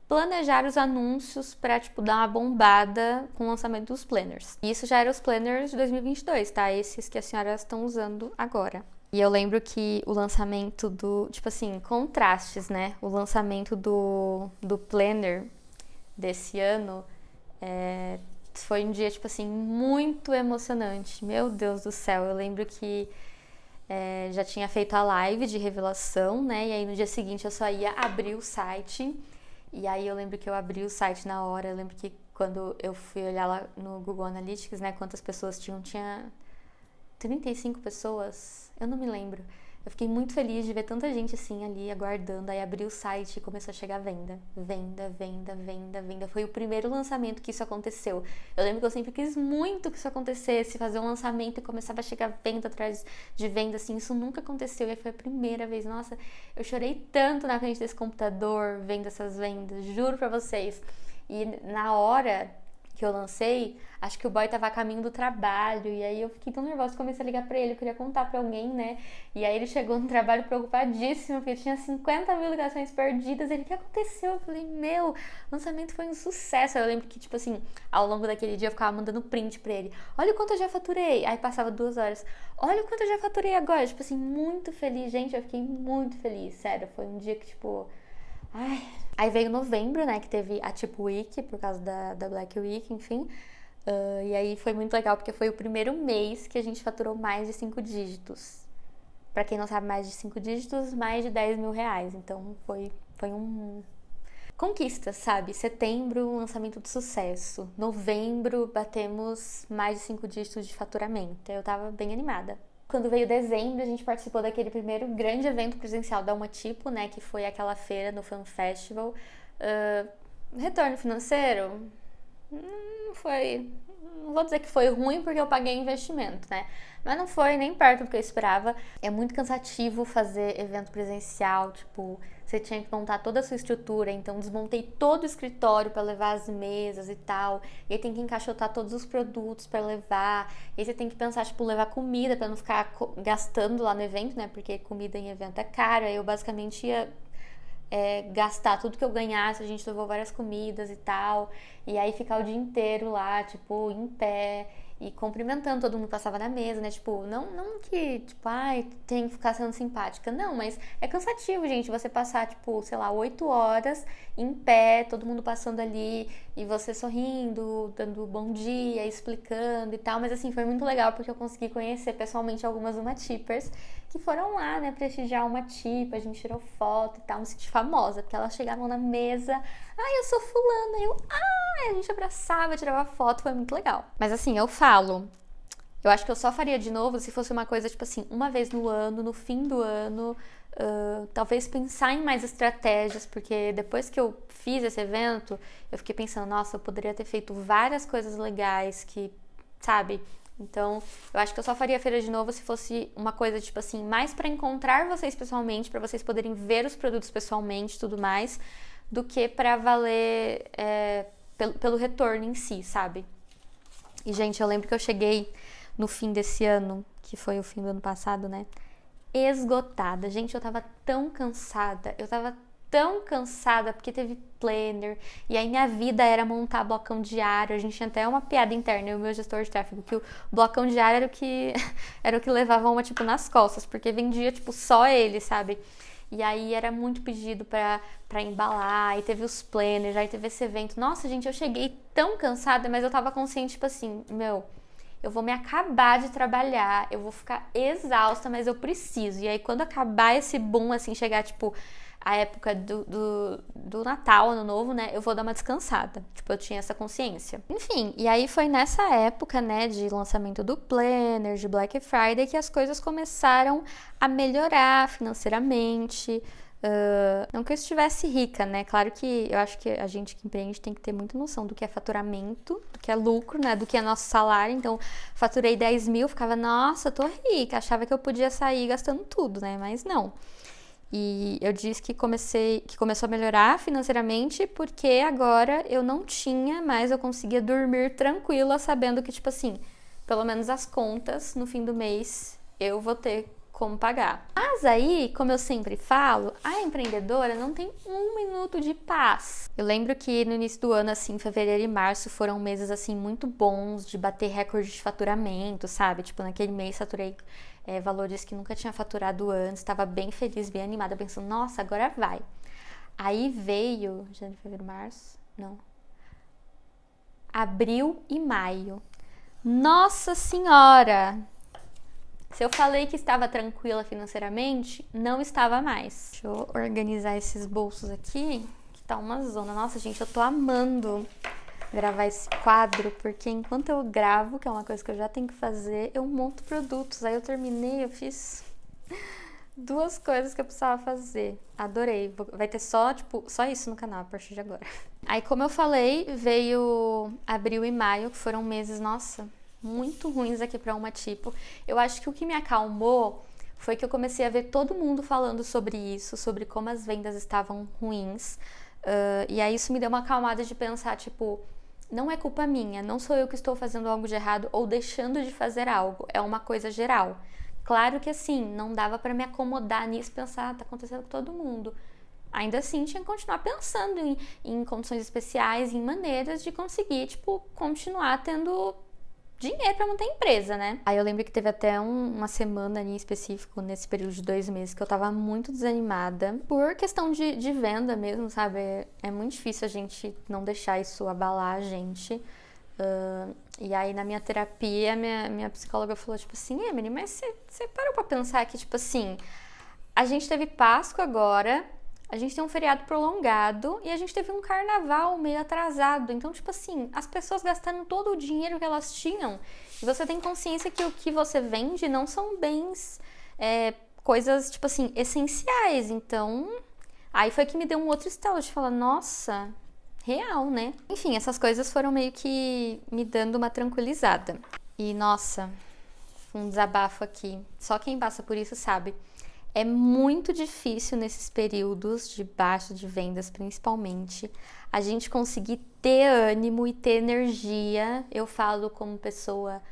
planejar os anúncios para, tipo, dar uma bombada com o lançamento dos planners. E isso já era os planners de 2022, tá? Esses que as senhoras estão usando agora. E eu lembro que o lançamento tipo assim, contrastes, né? O lançamento do planner desse ano foi um dia, tipo assim, muito emocionante. Meu Deus do céu, eu lembro que já tinha feito a live de revelação, né? E aí no dia seguinte eu só ia abrir o site. E aí eu lembro que eu abri o site na hora. Eu lembro que quando eu fui olhar lá no Google Analytics, né? Quantas pessoas tinha 35 pessoas. Eu não me lembro. Eu fiquei muito feliz de ver tanta gente assim ali aguardando. Aí abri o site e começou a chegar venda. Venda. Foi o primeiro lançamento que isso aconteceu. Eu lembro que eu sempre quis muito que isso acontecesse, fazer um lançamento e começava a chegar venda atrás de venda, assim. Isso nunca aconteceu e foi a primeira vez. Nossa, eu chorei tanto na frente desse computador vendo essas vendas, juro pra vocês. E na hora que eu lancei, acho que o boy tava a caminho do trabalho, e aí eu fiquei tão nervosa, comecei a ligar pra ele, eu queria contar pra alguém, né, e aí ele chegou no trabalho preocupadíssimo, porque tinha 50 mil ligações perdidas, ele, o que aconteceu? Eu falei, o lançamento foi um sucesso. Eu lembro que, tipo assim, ao longo daquele dia eu ficava mandando print pra ele, olha o quanto eu já faturei, aí passava 2 horas, olha o quanto eu já faturei agora, tipo assim, muito feliz, gente, eu fiquei muito feliz, sério, foi um dia que, tipo, Aí veio novembro, né, que teve a Tipo Week, por causa da Black Week, enfim. E aí foi muito legal, porque foi o primeiro mês que a gente faturou mais de 5 dígitos. Pra quem não sabe, mais de 5 dígitos, mais de 10 mil reais. Então foi um... Conquista, sabe? Setembro, lançamento de sucesso. Novembro, batemos mais de 5 dígitos de faturamento. Eu tava bem animada. Quando veio dezembro, a gente participou daquele primeiro grande evento presencial da Uma Tipo, né? Que foi aquela feira no Fan Festival. Retorno financeiro? Não foi... Não vou dizer que foi ruim porque eu paguei investimento, né? Mas não foi nem perto do que eu esperava. É muito cansativo fazer evento presencial, tipo... Você tinha que montar toda a sua estrutura, então desmontei todo o escritório para levar as mesas e tal. E aí tem que encaixotar todos os produtos para levar. E aí você tem que pensar, tipo, levar comida para não ficar gastando lá no evento, né? Porque comida em evento é caro. Aí eu basicamente ia gastar tudo que eu ganhasse. A gente levou várias comidas e tal. E aí ficar o dia inteiro lá, tipo, em pé e cumprimentando todo mundo que passava na mesa, né? Tipo, não que, tipo, tem que ficar sendo simpática. Não, mas é cansativo, gente, você passar, tipo, sei lá, 8 horas em pé, todo mundo passando ali e você sorrindo, dando bom dia, explicando e tal. Mas, assim, foi muito legal porque eu consegui conhecer pessoalmente algumas Uma Tipers que foram lá, né, prestigiar Uma Tipo. A gente tirou foto e tal, me senti famosa, porque elas chegavam na mesa, eu sou fulana, a gente abraçava, tirava foto, foi muito legal. Mas assim, eu acho que eu só faria de novo se fosse uma coisa, tipo assim, uma vez no ano, no fim do ano, talvez pensar em mais estratégias, porque depois que eu fiz esse evento, eu fiquei pensando, nossa, eu poderia ter feito várias coisas legais que, sabe? Então, eu acho que eu só faria a feira de novo se fosse uma coisa, tipo assim, mais pra encontrar vocês pessoalmente, pra vocês poderem ver os produtos pessoalmente e tudo mais, do que pra valer pelo retorno em si, sabe? E, gente, eu lembro que eu cheguei no fim desse ano, que foi o fim do ano passado, né? Esgotada. Gente, eu tava tão cansada. Porque teve planner. E aí minha vida era montar blocão diário. A gente tinha até uma piada interna, eu e o meu gestor de tráfego, que o blocão diário era o que era o que levava uma, tipo, nas costas, porque vendia, tipo, só ele, sabe? E aí era muito pedido pra embalar, aí teve os planners, aí teve esse evento. Nossa, gente, eu cheguei tão cansada, mas eu tava consciente, tipo assim, eu vou me acabar de trabalhar, eu vou ficar exausta, mas eu preciso. E aí, quando acabar esse boom, assim, chegar, tipo, a época do Natal, Ano Novo, né, eu vou dar uma descansada. Tipo, eu tinha essa consciência. Enfim, e aí foi nessa época, né, de lançamento do Planner, de Black Friday, que as coisas começaram a melhorar financeiramente. Não que eu estivesse rica, né? Claro que eu acho que a gente que empreende tem que ter muita noção do que é faturamento, do que é lucro, né? Do que é nosso salário. Então, faturei 10 mil, ficava, nossa, tô rica. Achava que eu podia sair gastando tudo, né? Mas não. E eu disse que começou a melhorar financeiramente porque agora eu não tinha mais, eu conseguia dormir tranquila sabendo que, tipo assim, pelo menos as contas no fim do mês eu vou ter como pagar. Mas aí, como eu sempre falo, a empreendedora não tem um minuto de paz. Eu lembro que no início do ano, assim, fevereiro e março foram meses, assim, muito bons de bater recorde de faturamento, sabe? Tipo, naquele mês faturei valores que nunca tinha faturado antes, estava bem feliz, bem animada, pensando, nossa, agora vai. Aí veio, janeiro, fevereiro, março, não, abril e maio. Nossa Senhora! Se eu falei que estava tranquila financeiramente, não estava mais. Deixa eu organizar esses bolsos aqui, que tá uma zona. Nossa, gente, eu tô amando gravar esse quadro, porque enquanto eu gravo, que é uma coisa que eu já tenho que fazer, eu monto produtos. Aí eu terminei, eu fiz 2 coisas que eu precisava fazer. Adorei. Vai ter só isso no canal a partir de agora. Aí, como eu falei, veio abril e maio, que foram meses, nossa, muito ruins aqui pra uma tipo. Eu acho que o que me acalmou foi que eu comecei a ver todo mundo falando sobre isso, sobre como as vendas estavam ruins. E aí isso me deu uma acalmada de pensar, tipo, não é culpa minha, não sou eu que estou fazendo algo de errado ou deixando de fazer algo, é uma coisa geral. Claro que assim, não dava pra me acomodar nisso e pensar, tá acontecendo com todo mundo. Ainda assim, tinha que continuar pensando em condições especiais, em maneiras de conseguir, tipo, continuar tendo dinheiro pra manter a empresa, né? Aí eu lembro que teve até uma semana ali em específico, nesse período de 2 meses, que eu tava muito desanimada por questão de venda mesmo, sabe? É muito difícil a gente não deixar isso abalar a gente. E aí na minha terapia, minha psicóloga falou, tipo assim, Emily, mas você parou pra pensar que, tipo assim, a gente teve Páscoa agora, a gente tem um feriado prolongado e a gente teve um carnaval meio atrasado. Então, tipo assim, as pessoas gastaram todo o dinheiro que elas tinham. E você tem consciência que o que você vende não são bens, coisas, tipo assim, essenciais. Então, aí foi que me deu um outro estalo de falar, nossa, real, né? Enfim, essas coisas foram meio que me dando uma tranquilizada. E, nossa, um desabafo aqui. Só quem passa por isso sabe. É muito difícil nesses períodos de baixa de vendas, principalmente, a gente conseguir ter ânimo e ter energia. Eu falo como pessoa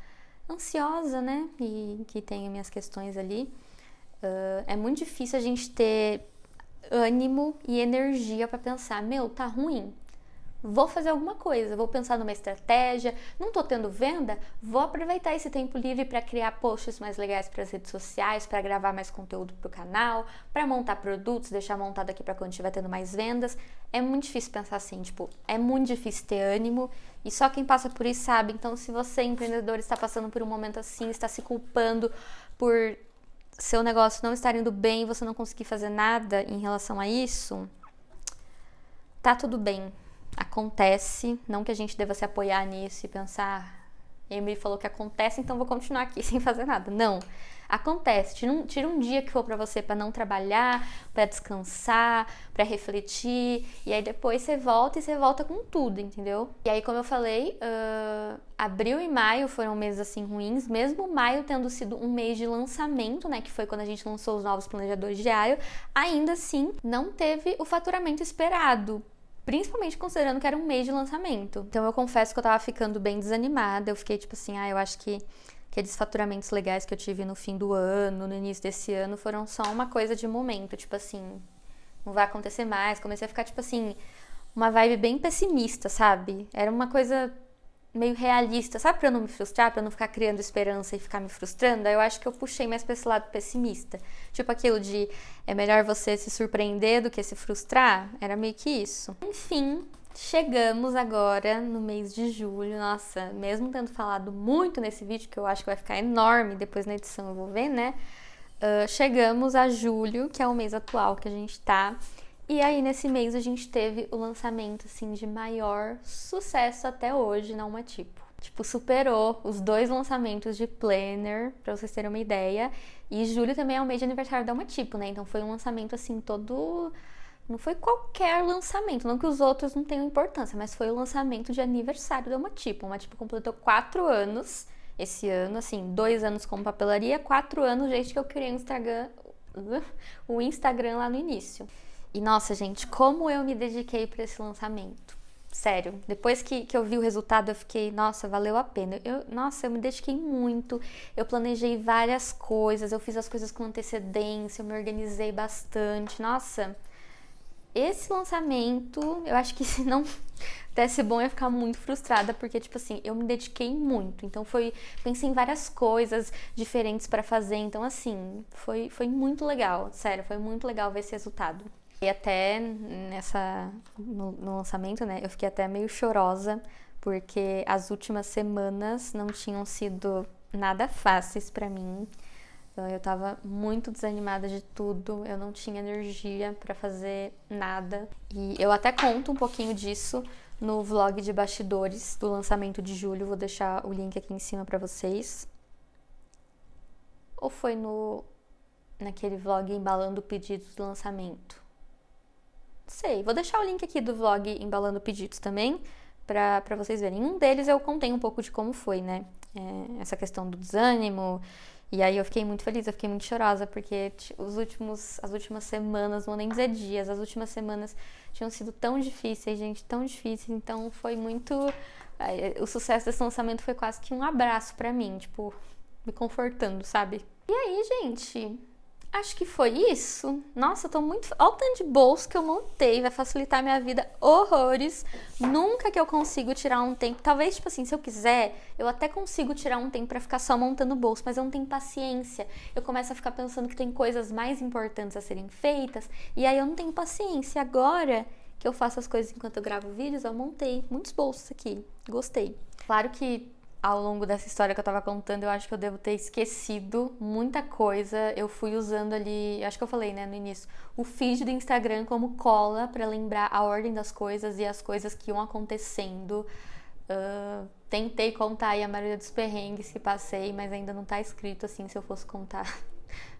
ansiosa, né? E que tem minhas questões ali. É muito difícil a gente ter ânimo e energia para pensar, tá ruim. Vou fazer alguma coisa, vou pensar numa estratégia, não tô tendo venda, vou aproveitar esse tempo livre para criar posts mais legais para as redes sociais, para gravar mais conteúdo pro canal, para montar produtos, deixar montado aqui para quando estiver tendo mais vendas. É muito difícil pensar assim, tipo, é muito difícil ter ânimo e só quem passa por isso sabe. Então, se você, empreendedor, está passando por um momento assim, está se culpando por seu negócio não estar indo bem e você não conseguir fazer nada em relação a isso, tá tudo bem. Acontece, não que a gente deva se apoiar nisso e pensar, Emily falou que acontece, então vou continuar aqui sem fazer nada. Não, acontece. Tira um dia que for pra você pra não trabalhar, pra descansar, pra refletir, e aí depois você volta e você volta com tudo, entendeu? E aí, como eu falei, abril e maio foram meses assim ruins, mesmo maio tendo sido um mês de lançamento, né, que foi quando a gente lançou os novos planejadores diários, ainda assim não teve o faturamento esperado. Principalmente considerando que era um mês de lançamento. Então eu confesso que eu tava ficando bem desanimada. Eu fiquei tipo assim, eu acho que aqueles faturamentos legais que eu tive no fim do ano, no início desse ano, foram só uma coisa de momento. Tipo assim, não vai acontecer mais. Comecei a ficar tipo assim, uma vibe bem pessimista, sabe? Era uma coisa meio realista, sabe? Pra eu não me frustrar, pra eu não ficar criando esperança e ficar me frustrando. Aí eu acho que eu puxei mais pra esse lado pessimista. Tipo aquilo de é melhor você se surpreender do que se frustrar. Era meio que isso. Enfim, chegamos agora no mês de julho. Nossa, mesmo tendo falado muito nesse vídeo, que eu acho que vai ficar enorme, depois na edição eu vou ver, né? Chegamos a julho, que é o mês atual que a gente tá. E aí, nesse mês, a gente teve o lançamento, assim, de maior sucesso até hoje na Uma Tipo. Tipo, superou os 2 lançamentos de planner, pra vocês terem uma ideia. E julho também é o mês de aniversário da Uma Tipo, né? Então foi um lançamento, assim, todo... Não foi qualquer lançamento, não que os outros não tenham importância, mas foi o lançamento de aniversário da Uma Tipo. Uma Tipo completou 4 anos esse ano, assim, 2 anos como papelaria, 4 anos desde que eu criei o Instagram lá no início. E nossa, gente, como eu me dediquei para esse lançamento. Sério, depois que eu vi o resultado, eu fiquei, nossa, valeu a pena. Eu me dediquei muito, eu planejei várias coisas, eu fiz as coisas com antecedência, eu me organizei bastante. Nossa, esse lançamento, eu acho que se não desse bom, eu ia ficar muito frustrada, porque, tipo assim, eu me dediquei muito. Então, pensei em várias coisas diferentes para fazer. Então, assim, foi muito legal, sério, foi muito legal ver esse resultado. E até no lançamento, né, eu fiquei até meio chorosa, porque as últimas semanas não tinham sido nada fáceis pra mim. Então eu tava muito desanimada de tudo, eu não tinha energia pra fazer nada. E eu até conto um pouquinho disso no vlog de bastidores do lançamento de julho, vou deixar o link aqui em cima pra vocês. Ou foi naquele vlog embalando pedidos do lançamento? Sei, vou deixar o link aqui do vlog embalando pedidos também, pra vocês verem. Em um deles eu contei um pouco de como foi, né? Essa questão do desânimo. E aí eu fiquei muito feliz, eu fiquei muito chorosa, porque as últimas semanas, não vou nem dizer dias, as últimas semanas tinham sido tão difíceis, gente, tão difíceis. Então foi muito... O sucesso desse lançamento foi quase que um abraço pra mim, tipo, me confortando, sabe? E aí, gente... Acho que foi isso. Nossa, eu tô muito... Olha o tanto de bolso que eu montei. Vai facilitar minha vida horrores. Nunca que eu consigo tirar um tempo. Talvez, tipo assim, se eu quiser, eu até consigo tirar um tempo pra ficar só montando bolso. Mas eu não tenho paciência. Eu começo a ficar pensando que tem coisas mais importantes a serem feitas. E aí eu não tenho paciência. Agora que eu faço as coisas enquanto eu gravo vídeos, eu montei muitos bolsos aqui. Gostei. Claro que... Ao longo dessa história que eu tava contando, eu acho que eu devo ter esquecido muita coisa. Eu fui usando ali, acho que eu falei, né, no início, o feed do Instagram como cola pra lembrar a ordem das coisas e as coisas que iam acontecendo. Tentei contar aí a maioria dos perrengues que passei, mas ainda não tá escrito assim se eu fosse contar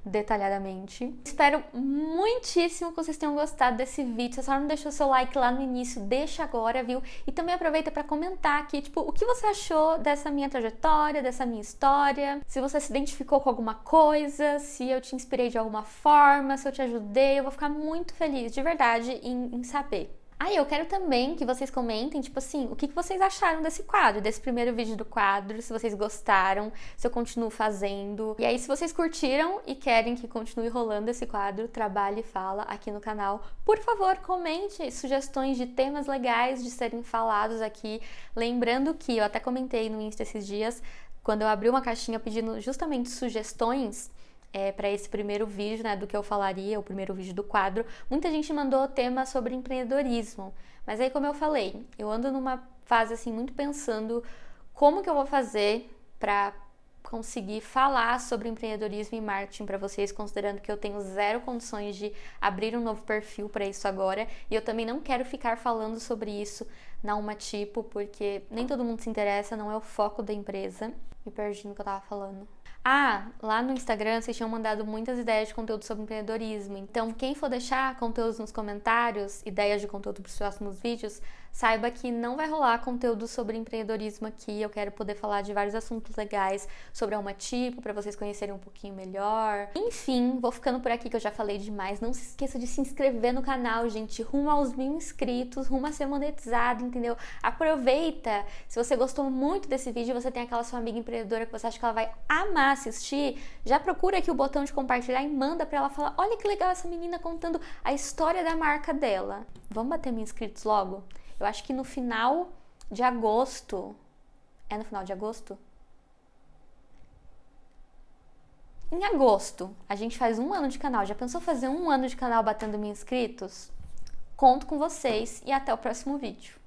detalhadamente. Espero muitíssimo que vocês tenham gostado desse vídeo. Se você não deixou seu like lá no início, deixa agora, viu? E também aproveita para comentar aqui, tipo, o que você achou dessa minha trajetória, dessa minha história, se você se identificou com alguma coisa, se eu te inspirei de alguma forma, se eu te ajudei, eu vou ficar muito feliz, de verdade, em saber. Eu quero também que vocês comentem, tipo assim, o que vocês acharam desse quadro, desse primeiro vídeo do quadro, se vocês gostaram, se eu continuo fazendo. E aí, se vocês curtiram e querem que continue rolando esse quadro, Trabalha e Fala, aqui no canal, por favor, comente sugestões de temas legais de serem falados aqui. Lembrando que eu até comentei no Insta esses dias, quando eu abri uma caixinha pedindo justamente sugestões, para esse primeiro vídeo, né, do que eu falaria, o primeiro vídeo do quadro, muita gente mandou temas sobre empreendedorismo, mas aí, como eu falei, eu ando numa fase, assim, muito pensando como que eu vou fazer para conseguir falar sobre empreendedorismo e marketing para vocês, considerando que eu tenho zero condições de abrir um novo perfil para isso agora, e eu também não quero ficar falando sobre isso na Uma Tipo, porque nem todo mundo se interessa, não é o foco da empresa. Me perdi no que eu tava falando. Lá no Instagram vocês tinham mandado muitas ideias de conteúdo sobre empreendedorismo. Então, quem for deixar conteúdos nos comentários, ideias de conteúdo para os próximos vídeos, saiba que não vai rolar conteúdo sobre empreendedorismo aqui. Eu quero poder falar de vários assuntos legais sobre a Uma Tipo, para vocês conhecerem um pouquinho melhor. Enfim, vou ficando por aqui que eu já falei demais. Não se esqueça de se inscrever no canal, gente. Rumo aos 1000 inscritos, rumo a ser monetizado, entendeu? Aproveita! Se você gostou muito desse vídeo, você tem aquela sua amiga empreendedora que você acha que ela vai amar assistir, já procura aqui o botão de compartilhar e manda pra ela falar: olha que legal essa menina contando a história da marca dela. Vamos bater 1000 inscritos logo? Eu acho que no final de agosto... É no final de agosto? Em agosto, a gente faz 1 ano de canal. Já pensou fazer 1 ano de canal batendo 1000 inscritos? Conto com vocês e até o próximo vídeo.